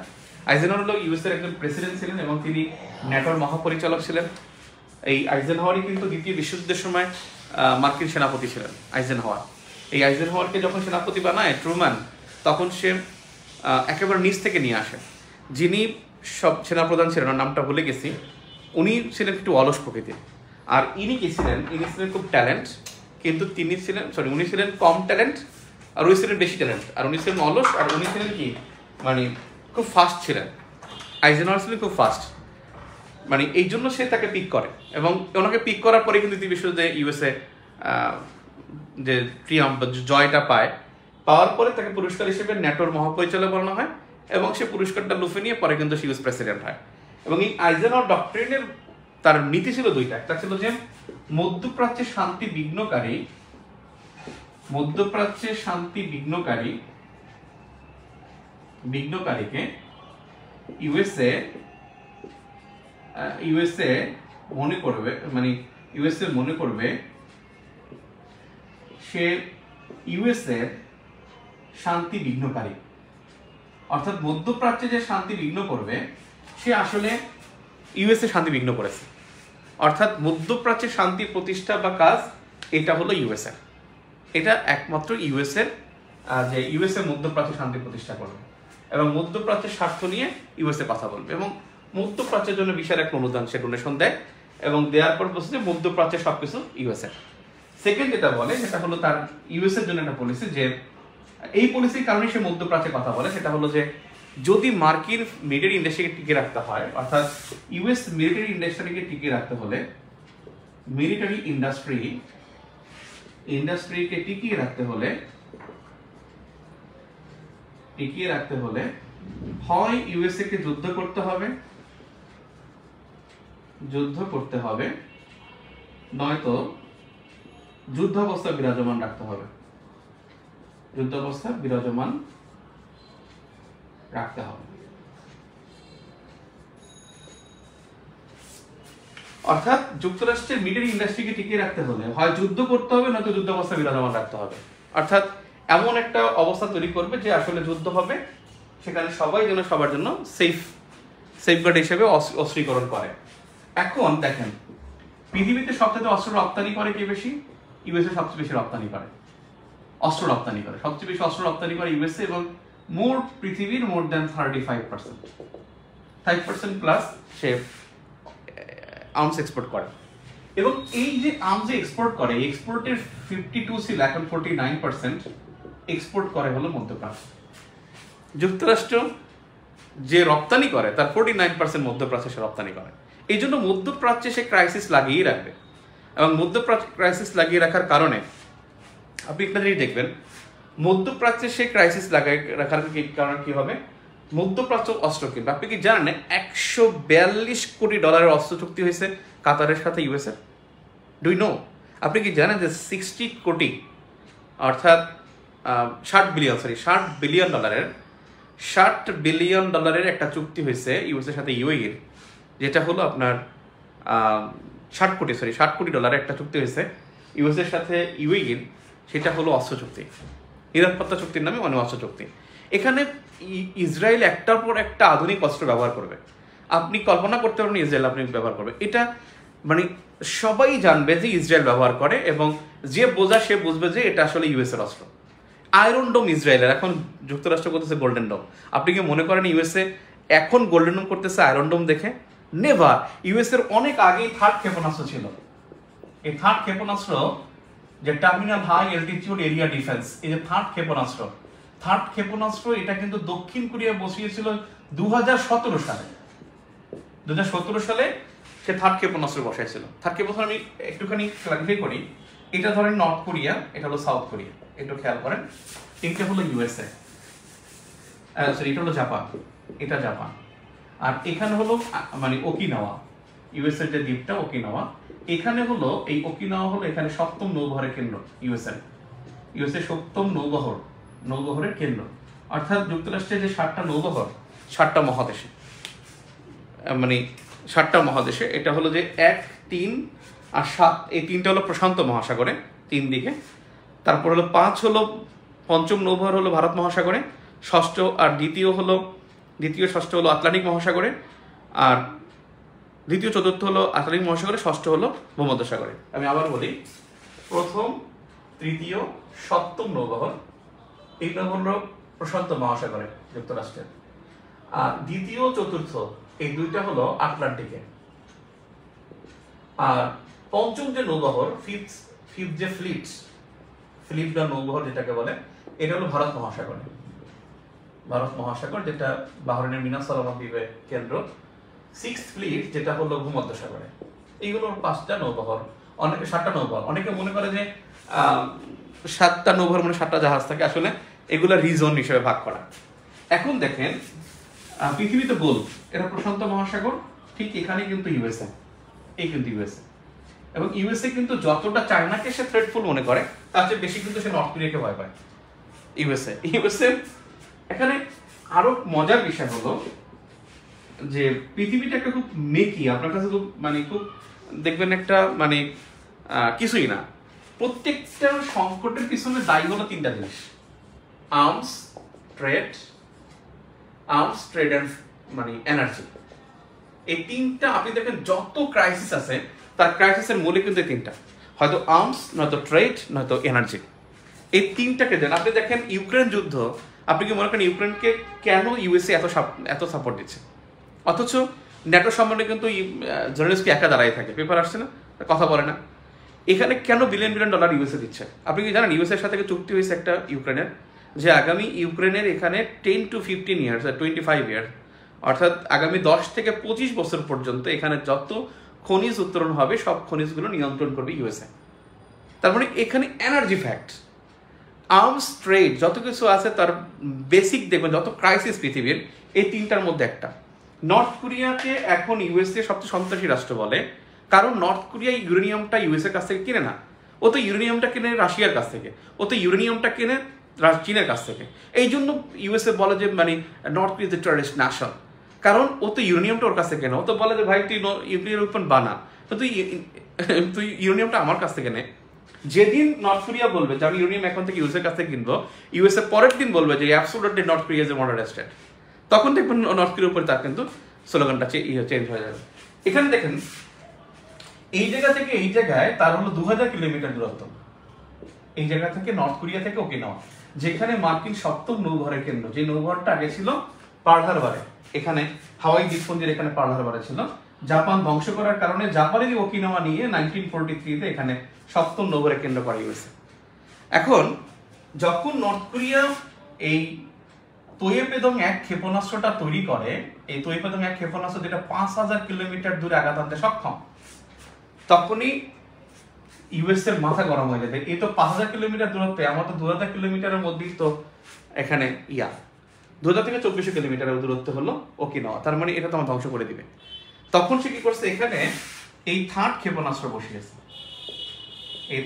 আইজেনহাওয়ার হলো ইউএসএর একজন প্রেসিডেন্ট ছিলেন এবং তিনি ন্যাটোর মহাপরিচালক ছিলেন। এই আইজেনহাওয়ারই কিন্তু দ্বিতীয় বিশ্বযুদ্ধের সময় মার্কিন সেনাপতি ছিলেন আইজেনহাওয়ার। এই আইজেনহাওয়ারকে যখন সেনাপতি বানায় ট্রুম্যান, তখন সে একেবারে নিচ থেকে নিয়ে আসে। যিনি সব সেনাপ্রধান ছিলেন, নামটা ভুলে গেছি, উনি ছিলেন একটু অলস প্রকৃতির। আর ইনি কি ছিলেন? ইনি ছিলেন খুব ট্যালেন্ট, কিন্তু উনি ছিলেন কম ট্যালেন্ট, আর উনি ছিলেন বেশি ট্যালেন্ট। আর উনি ছিলেন অলস, আর উনি ছিলেন কি মানে খুব ফাস্ট ছিলেন। আইজেনহাওয়ার ছিলেন খুব ফাস্ট, মানে এই জন্য সে তাকে পিক করে এবং ওনাকে পিক করার পরে কিন্তু দ্বিতীয় বিশ্বযুদ্ধে ইউএসএ যে ট্রিয়াম্ফ জয়টা পাওয়ার পরে তাকে পুরস্কার হিসেবে ন্যাটোর মহাপরিচালক বানানো হয় এবং সে পুরস্কারটা লুফে নিয়ে পরে কিন্তু ইউএস প্রেসিডেন্ট হয়। এবং এই আইজেনহাওয়ার ডক্ট্রিনের তার নীতি ছিল দুইটা। একটা ছিল যে মধ্যপ্রাচ্যের শান্তি বিঘ্নকারীকে ইউএসএ মনে করবে সে ইউএসএ শান্তি বিঘ্নকারী, অর্থাৎ মধ্যপ্রাচ্যে যে শান্তি বিঘ্ন করবে সে আসলে ইউএসএ শান্তি বিঘ্ন করেছে। অর্থাৎ মধ্যপ্রাচ্যে শান্তি প্রতিষ্ঠা বা কাজ এটা হলো ইউএসএ, এটা একমাত্র ইউএসএ যে ইউএসএ মধ্যপ্রাচ্যে শান্তি প্রতিষ্ঠা করবে এবং মধ্যপ্রাচ্যের স্বার্থ নিয়ে ইউএসএ কথা বলবে এবং মধ্যপ্রাচ্যের জন্য বিশাল একটা অনুদান সে ডোনেশন দেয় এবং দেওয়ার পর বলছে যে মধ্যপ্রাচ্যের সবকিছু ইউএসএ। সেকেন্ড যেটা বলে সেটা হলো তার ইউএসএর জন্য একটা পলিসি যে এই পলিসির কারণে সে মধ্যপ্রাচ্যের কথা বলে, সেটা হলো যে যদি মার্কিন মিলিটারি ইন্ডাস্ট্রিকে টিকে রাখতে হয়, অর্থাৎ ইউএস মিলিটারি ইন্ডাস্ট্রিকে টিকে রাখতে হলে, মিলিটারি ইন্ডাস্ট্রিকে টিকিয়ে রাখতে হলে হয় ইউএসএ কে যুদ্ধ করতে হবে নয়তো যুদ্ধাবস্থা বিরাজমান রাখতে হবে। অর্থাৎ যুক্তরাষ্ট্রের মিলিটারি ইন্ডাস্ট্রিকে টিকিয়ে রাখতে হলে হয় যুদ্ধ করতে হবে নয়তো যুদ্ধাবস্থা বিরাজমান রাখতে হবে। অর্থাৎ এমন একটা অবস্থা তৈরি করবে যে আসলে যুদ্ধ হবে, সেখানে সবাই যেন সবার জন্য সেফগার্ড হিসেবে অস্ত্রীকরণ করে। এখন দেখেন পৃথিবীতে সবচেয়ে অস্ত্র রপ্তানি করে কে বেশি? ইউএসএ সবচেয়ে বেশি অস্ত্র রপ্তানি করে সবচেয়ে বেশি অস্ত্র রপ্তানি করে ইউএসএ, এবং পৃথিবীর মোর দ্যান 35% প্লাস সে আর্মস এক্সপোর্ট করে। এবং এই যে আর্মস এক্সপোর্ট করে, এক্সপোর্টের 52 ছিল, এখন 49% এক্সপোর্ট করে হলো মধ্যপ্রাচ্য। যুক্তরাষ্ট্র যে রপ্তানি করে তার 49% মধ্যপ্রাচ্যে সে রপ্তানি করে। এই জন্য মধ্যপ্রাচ্যে সে ক্রাইসিস লাগিয়েই রাখবে, এবং মধ্যপ্রাচ্য ক্রাইসিস লাগিয়ে রাখার কারণে আপনি একটা জিনিস দেখবেন, মধ্যপ্রাচ্যে সে ক্রাইসিস লাগিয়ে রাখার কারণ কি হবে? মধ্যপ্রাচ্য অস্ত্র কিনবে। আপনি কি জানেন $142 কোটি অস্ত্র চুক্তি হয়েছে কাতারের সাথে ইউএসএ? Do you know? আপনি কি জানেন যে 60 কোটি অর্থাৎ $60 বিলিয়ন একটা চুক্তি হয়েছে ইউএসএর সাথে ইউএইর, যেটা হলো আপনার $60 কোটি একটা চুক্তি হয়েছে ইউএসএর সাথে ইউএইর, সেটা হলো অস্ত্র চুক্তি, নিরাপত্তা চুক্তির নামে অস্ত্র চুক্তি। এখানে ইসরায়েল একটার পর একটা আধুনিক অস্ত্র ব্যবহার করবে। আপনি কল্পনা করতে পারবেন ইসরায়েল আপনি ব্যবহার করবে, এটা মানে সবাই জানবে যে ইসরায়েল ব্যবহার করে, এবং যে বোঝা সে বুঝবে যে এটা আসলে ইউএস এর অস্ত্র। আয়রন ডোম ইসরায়েলের, এখন যুক্তরাষ্ট্র করতেছে গোল্ডেন ডোম। আপনি কি মনে করেন ইউএসএ এখন গোল্ডেন ডোম করতেছে আয়রন ডোম দেখে? নেভার। ইউএস এর অনেক আগেই থার্ড ক্ষেপণাস্ত্র ছিল। এই থার্ড ক্ষেপণাস্ত্র যে terminal high altitude area defence, এই যে থার্ড ক্ষেপণাস্ত্র এটা কিন্তু দক্ষিণ কোরিয়া বসিয়েছিল 2017 সালে। 2017 সালে সে থার্ড ক্ষেপণাস্ত্র বসাইছিল। থার্ড ক্ষেপণাস্ত্র আমি একটুখানি ক্লারিফাই করি, এটা ধরেন নর্থ কোরিয়া, এটা হলো সাউথ কোরিয়া, একটু খেয়াল করেন। এটা হলো ইউএসএ, এটা হলো জাপান, এটা জাপান, আর এখানে হলো মানে ওকিনাওয়া, ইউএসএ যে দ্বীপটা ওকিনাওয়া, এখানে হলো এই ওকিনাওয়া হলো এখানে 7ম নৌবহরের কেন্দ্র। ইউএসএ 7ম নৌবহরের কেন্দ্র। অর্থাৎ যুক্তরাষ্ট্রের যে 7টা নৌবহর 7টা মহাদেশে, মানে 7টা মহাদেশে, এটা হলো যে 1, 3 আর 7, এই 3টা হলো প্রশান্ত মহাসাগরে 3 দিকে, তারপর হলো 5 হলো 5ম নৌবহর হলো ভারত মহাসাগরে, 6ষ্ঠ আর দ্বিতীয় 6ষ্ঠ হলো আটলান্টিক মহাসাগরে, আর দ্বিতীয় 4র্থ হলো আটলান্টিক মহাসাগরে, 6ষ্ঠ হলো ভূমধ্যসাগরে। আমি আবার বলি, প্রথম, তৃতীয়, 7ম নৌবহর, এইটা হলো প্রশান্ত মহাসাগরে যুক্তরাষ্ট্রের, আর দ্বিতীয়, 4র্থ এই 2টা হলো আটলান্টিকে, আর 5ম যে নৌবহর, ফিফথ যে ফ্লিট বা নৌবহর যেটাকে বলে, এটা হলো ভারত মহাসাগর, যেটা বাহরাইনের মিনাস সালামা দ্বীপের কেন্দ্র। 6th ফ্লিট যেটা হলো ভূমধ্যসাগরে। এইগুলো 5টা নৌবহর, অনেকে 7টা নৌবহর। অনেকে মনে করে যে 7টা নৌবহর মানে 7টা জাহাজ থাকে, আসলে এগুলো রিজন হিসেবে ভাগ করা। এখন দেখেন পৃথিবীতে গোল, এটা প্রশান্ত মহাসাগর, ঠিক এখানে কিন্তু ইউএসএ, এবং ইউএসএ কিন্তু যতটা চায়নাকে সে থ্রেটফুল মনে করে তার চেয়ে বেশি কিন্তু সে নর্থ কোরিয়াকে ভয় পায়। ইউএসএ এখানে আরো মজার বিষয় হলো যে পৃথিবীটা একটা খুব মেকি, আপনার কাছে খুব মানে খুব দেখবেন একটা মানে কিছুই না, প্রত্যেকটা সংকটের পিছনে দায়ী হলো 3টা জিনিস: আর্মস, ট্রেড অ্যান্ড মানে এনার্জি। এই 3টা আপনি দেখেন যত ক্রাইসিস আছে তার ক্রাইসিসের মূলে কিন্তু এই 3টা, হয়তো আর্মস, নয়তো ট্রেড, নয়তো এনার্জি। এই 3টাকে দেন। আপনি দেখেন ইউক্রেন যুদ্ধ, আপনি কি মনে করেন ইউক্রেনকে কেন ইউএসএ এত সাপোর্ট দিচ্ছে? অথচ ন্যাটো সম্বন্ধে কিন্তু জেলেনস্কি একা দাঁড়াই থাকে, পেপার আসছে না, কথা বলে না। এখানে কেন $1 বিলিয়ন ইউএসএ দিচ্ছে? আপনি কি জানেন ইউএসএর সাথে চুক্তি হয়েছে একটা ইউক্রেনের, যে আগামী ইউক্রেনের এখানে 10 to 15 ইয়ার্স 25 ইয়ার্স, অর্থাৎ আগামী 10 থেকে 25 বছর পর্যন্ত এখানে যত খনিজ উত্তোলন হবে সব খনিজগুলো নিয়ন্ত্রণ করবে ইউএসএ। তার মানে এখানে এনার্জি ফ্যাক্ট, আর্মস ট্রেড, যত কিছু আছে তার বেসিক দেখবেন, যত ক্রাইসিস পৃথিবীর, এই তিনটার মধ্যে একটা। নর্থ কোরিয়াকে এখন ইউএসএ সবচেয়ে সন্ত্রাসী রাষ্ট্র বলে, কারণ নর্থ কোরিয়া ইউরেনিয়ামটা ইউএসএর কাছ থেকে কিনে না, ও তো ইউরেনিয়ামটা কিনে রাশিয়ার কাছ থেকে, ও তো ইউরেনিয়ামটা কিনে চীনের কাছ থেকে। এই জন্য ইউএসএ বলে যে মানে নর্থ কোরিয়া যে টেররিস্ট ন্যাশন, কারণ ও তো ইউরেনিয়ামটা ওর কাছ থেকে কেনে। ও তো বলে যে ভাই তুই নিউক্লিয়ার ওয়েপন বানা, তো তুই ইউরেনিয়ামটা আমার কাছ থেকে নে। যেদিন নর্থ কোরিয়া বলবে যে আমি ইউরেনিয়াম এখন থেকে ইউএসএর কাছ থেকে কিনবো, ইউএসএ পরের দিন বলবে যে absolutely north Korea is a moderate state, তখন দেখবেন নর্থ কোরিয়ার উপরে তার কিন্তু স্লোগানটা চেঞ্জ হয়ে যাবে। এখানে দেখেন এই জায়গা থেকে এই জায়গায় তার হলো 2000 কিলোমিটার দূরত্ব, এই জায়গা থেকে নর্থ কোরিয়া থেকে ওকিনাওয়া, যেখানে মার্কিন সপ্তম নৌবহরের কেন্দ্র। যে নৌবহরটা আগে ছিল পার্ল হারবারে, এখানে হাওয়াই দ্বীপপুঞ্জের এখানে পার্ল হারবারে ছিল। জাপান ধ্বংস করার কারণে জাপানেরই ওকিনাওয়া নিয়ে 1943-তে এখানে সপ্তম নৌবহরের কেন্দ্র করা হয়েছে। এখন যখন নর্থ কোরিয়া এই তোয়েপেদং 1 ক্ষেপণাস্ত্রটা তৈরি করে, এই তোয়েপেদং 1 ক্ষেপণাস্ত্র যেটা 5000 কিলোমিটার দূরে আঘাত আনতে সক্ষম, তখনই ইউএস এর মাথা গরম হয়ে যাবে। এই তো 5000 কিলোমিটার দূরত্বে, আমার তো 2000 কিলোমিটারের মধ্যেই তো এখানে 2000 থেকে 2400 কিলোমিটারের দূরত্ব হলো ওকিনাওয়া, তার মানে এটা তো আমার ধ্বংস করে দিবে। তখন সে কি করছে, এখানে এই থার্ড ক্ষেপণাস্ত্র বসিয়েছে। এই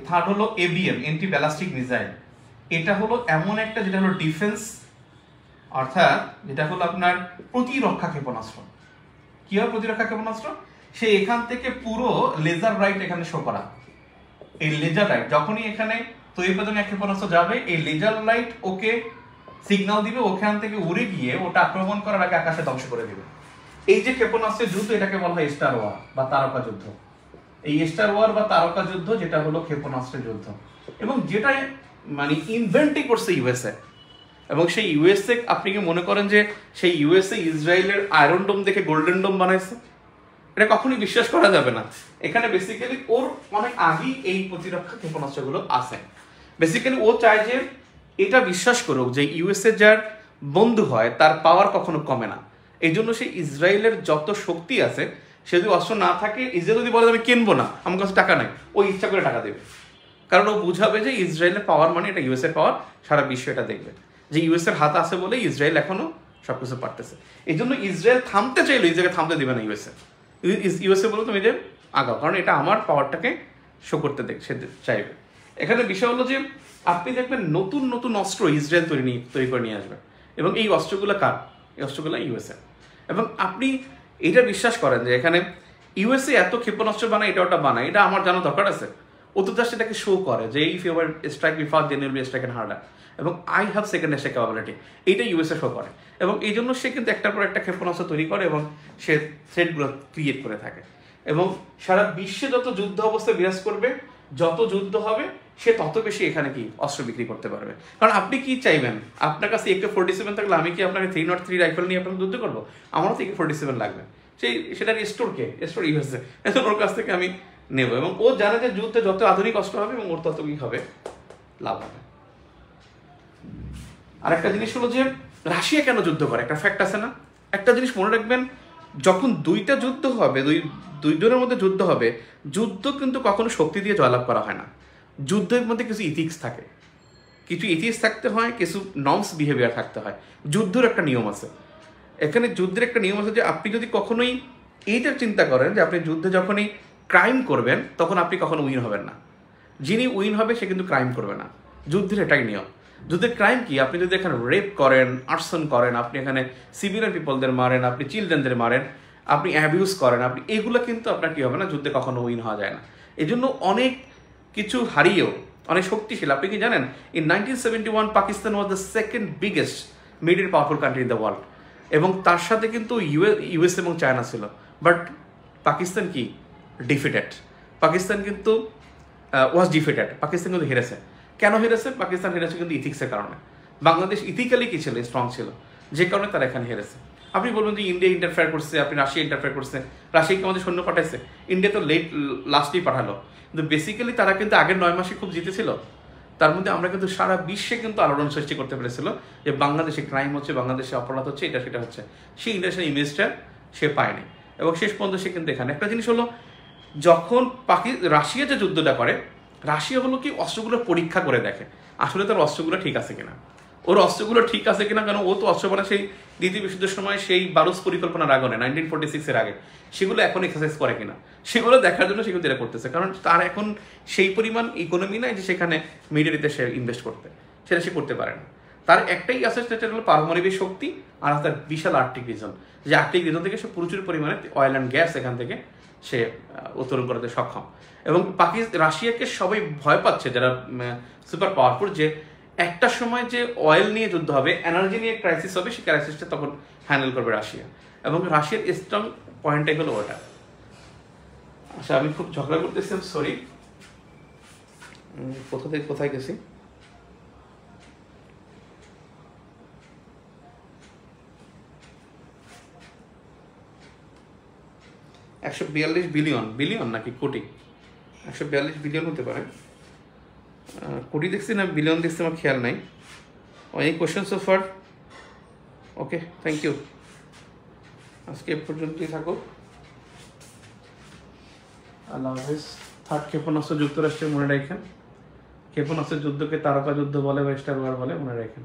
থার্ড হলো এবিএম, এন্টি ব্যালাস্টিক মিসাইল। এটা হলো এমন একটা যেটা হলো ডিফেন্স, অর্থাৎ যেটা হলো আপনার প্রতিরক্ষা ক্ষেপণাস্ত্র। কি হয় প্রতিরক্ষা ক্ষেপণাস্ত্র? সে এখান থেকে পুরো লেজার রাইট এখানে শো করা। এই লেজার রাইট যখনই এখানে তোয়েপেদং 1 ক্ষেপণাস্ত্র যাবে, এই লেজার লাইট ওকে সিগন্যাল দিবে, ওখান থেকে উড়ে গিয়ে ওটা আক্রমণ করার আগে আকাশে ধ্বংস করে দিবে। এই যে ক্ষেপণাস্ত্রের যুদ্ধ, এটাকে বলা হয় স্টার ওয়ার বা তারকা যুদ্ধ। এই স্টার ওয়ার বা তারকা যুদ্ধ যেটা হলো ক্ষেপণাস্ত্রের যুদ্ধ, এবং যেটা মানে ইনভেন্টই করছে ইউএসএ। এবং সেই ইউএসএ, আপনি কি মনে করেন যে সেই ইউএসএ ইসরায়েলের আয়রন ডোম দেখে গোল্ডেন ডোম বানাইছে? এটা কখনোই বিশ্বাস করা যাবে না। এখানে বেসিক্যালি ওর অনেক আগেই এই প্রতিরক্ষা ক্ষেপণাস্ত্রগুলো আছে। বেসিক্যালি ও চায় যে এটা বিশ্বাস করুক যে ইউএসএ যার বন্ধু হয় তার পাওয়ার কখনো কমে না। এই জন্য সে ইসরায়েলের যত শক্তি আছে, সে যদি অস্ত্র না থাকে, ইসরায়েল যদি বলে আমি কিনবো না, আমার কাছে টাকা নাই, ও ইচ্ছা করে টাকা দেবে। কারণ ও বুঝাবে যে ইসরায়েলের পাওয়ার মানে এটা ইউএসএর পাওয়ার, সারা বিশ্ব এটা দেখবে যে ইউএসএর হাত আছে বলে ইসরায়েল এখনো সবকিছু পারতেছে। এই জন্য ইসরায়েল থামতে চাইলো, এই জায়গায় থামতে দিবে না ইউএসএ বলো তুমি যে আগাও, কারণ এটা আমার পাওয়ারটাকে শো করতে সে চাইবে। এখানে বিষয় হলো যে আপনি দেখবেন নতুন নতুন অস্ত্র ইসরায়েল তৈরি করে নিয়ে আসবে, এবং এই অস্ত্রগুলো কার? এই অস্ত্রগুলো ইউএসএ। এবং আপনি এটা বিশ্বাস করেন যে এখানে ইউএসএ এত ক্ষেপণাস্ত্র বানায়, এটা ওটা বানায়, এটা আমার জানা দরকার আছে? ও তো জাস্ট এটাকে শো করে যে if you are strike me first then you will be stricken harder, এবং I have second strike capability, এইটা ইউএসএ শো করে। এবং এই জন্য সে কিন্তু একটার পর একটা ক্ষেপণাস্ত্র তৈরি করে এবং সে থ্রেটগুলো ক্রিয়েট করে থাকে। এবং সারা বিশ্বে যত যুদ্ধ অবস্থা বিরাজ করবে, যত যুদ্ধ হবে, সে তত বেশি এখানে কি অস্ত্র বিক্রি করতে পারবে। কারণ আপনি কি চাইবেন? আপনার কাছে AK-47 থাকলে আমি কি আপনাকে 303 রাইফেল নিয়ে আপনাকে যুদ্ধ করবো? আমারও তো AK-47 লাগবে, সেটার স্টোর ইউএসএ, এখন ওর কাছ থেকে আমি নেব। এবং ও জানে যে যুদ্ধে যত আধুনিক অস্ত্র হবে এবং ওর তত কি হবে, লাভ হবে। আর একটা জিনিস হলো যে রাশিয়া কেন যুদ্ধ করে, একটা ফ্যাক্ট আছে না? একটা জিনিস মনে রাখবেন, যখন দুইটা যুদ্ধ হবে, দুই জনের মধ্যে যুদ্ধ হবে, যুদ্ধ কিন্তু কখনো শক্তি দিয়ে জয়লাভ করা হয় না। যুদ্ধের মধ্যে কিছু ইথিক্স থাকে, কিছু ইথিক্স থাকতে হয়, কিছু নর্মস বিহেভিয়ার থাকতে হয়। যুদ্ধের একটা নিয়ম আছে। এখানে যুদ্ধের একটা নিয়ম আছে যে আপনি যদি কখনোই এইটা চিন্তা করেন যে আপনি যুদ্ধে যখনই ক্রাইম করবেন, তখন আপনি কখনো উইন হবেন না। যিনি উইন হবে সে কিন্তু ক্রাইম করবে না। যুদ্ধের এটাই নিয়ম। যুদ্ধের ক্রাইম কি? আপনি যদি এখানে রেপ করেন, আর্সন করেন, আপনি এখানে সিভিলিয়ান পিপলদের মারেন, আপনি চিলড্রেনদের মারেন, আপনি অ্যাবিউজ করেন, আপনি এগুলো কিন্তু আপনার কি হবে না, যুদ্ধে কখনো উইন হওয়া যায় না। এই জন্য অনেক কিছু হারিয়েও অনেক শক্তিশীল। আপনি কি জানেন, in 1971 Pakistan was the second biggest middle powerful country in the world, এবং তার সাথে কিন্তু ইউএস এবং চায়না ছিল। বাট পাকিস্তান কি ডিফিটেড, পাকিস্তান কিন্তু ওয়াজ ডিফিটেড, পাকিস্তান কিন্তু হেরেছে। কেন হেরেছে? পাকিস্তান হেরেছে কিন্তু ইথিক্সের কারণে। বাংলাদেশ ইথিক্যালি কি ছিল, স্ট্রং ছিল, যে কারণে তারা এখানে হেরেছে। আপনি বলবেন যে ইন্ডিয়া ইন্টারফেয়ার করছে, আপনি রাশিয়া ইন্টারফেয়ার করছে, রাশিয়া কি আমাদের সৈন্য পাঠাইছে? ইন্ডিয়া তো লাস্টেই পাঠালো, কিন্তু বেসিক্যালি তারা কিন্তু আগের 9 মাসে খুব জিতেছিল। তার মধ্যে আমরা কিন্তু সারা বিশ্বে কিন্তু আলোড়ন সৃষ্টি করতে পেরেছিল যে বাংলাদেশে ক্রাইম হচ্ছে, বাংলাদেশে অপরাধ হচ্ছে, এটা সেটা হচ্ছে। সেই ইন্টারন্যাশনাল ইমেজটা সে পায়নি এবং শেষ পর্যন্ত সে কিন্তু এখানে একটা জিনিস হলো, যখন রাশিয়া যে যুদ্ধটা করে, রাশিয়া হলো কি অস্ত্রগুলো পরীক্ষা করে দেখে আসলে তার অস্ত্রগুলো ঠিক আছে কিনা, ওর অস্ত্রগুলো ঠিক আছে কিনা, কারণ ও তো অস্ত্র বানা সেই দ্বিতীয় বিশ্বযুদ্ধের সময় সেই বারুস পরিকল্পনার আগে 1946-এর আগে, সেগুলো এখন এক্সারসাইজ করে কিনা সেগুলো দেখার জন্য সেগুলো এটা করতেছে, কারণ তার এখন সেই পরিমাণ ইকোনমি নাই যে সেখানে মিলিটারিতে সে ইনভেস্ট করতে, সেটা সে করতে পারে না। তার একটাই আছে, সেটা হলো পারমাণবিক শক্তি আর তার বিশাল আর্কটিক রিজন, যে আর্কটিক রিজন থেকে সে প্রচুর পরিমাণে অয়েল অ্যান্ড গ্যাস এখান থেকে সে উত্তোলন করতে সক্ষম। এবং রাশিয়াকে সবাই ভয় পাচ্ছে যারা সুপার পাওয়ারফুল, যে একটা সময় যে অয়েল নিয়ে যুদ্ধ হবে, এনার্জি নিয়ে ক্রাইসিস হবে, সেই ক্রাইসিসটা তখন হ্যান্ডেল করবে রাশিয়া। এবং রাশিয়ার স্ট্রং পয়েন্টটাই হলো ওটা। আচ্ছা, আমি খুব ঝগড়া করতেছিলাম, সরি, কোথা থেকে কোথায় গেছি? $142 বিলিয়ন, বিলিয়ন নাকি কোটি? 142 বিলিয়ন হতে পারে, কোটি দেখছি না বিলিয়ন দেখছি আমার খেয়াল নাই। অনেক question so far. Okay, thank you, আজকে এ পর্যন্তই থাকুক। আল্লাহ হাফেজ। থার্ড ক্ষেপণাস্ত্র যুক্তরাষ্ট্রের, মনে রাখেন ক্ষেপণাস্ত্রের যুদ্ধকে তারকা যুদ্ধ বলে বা স্টার ওয়ার বলে, মনে রাখেন।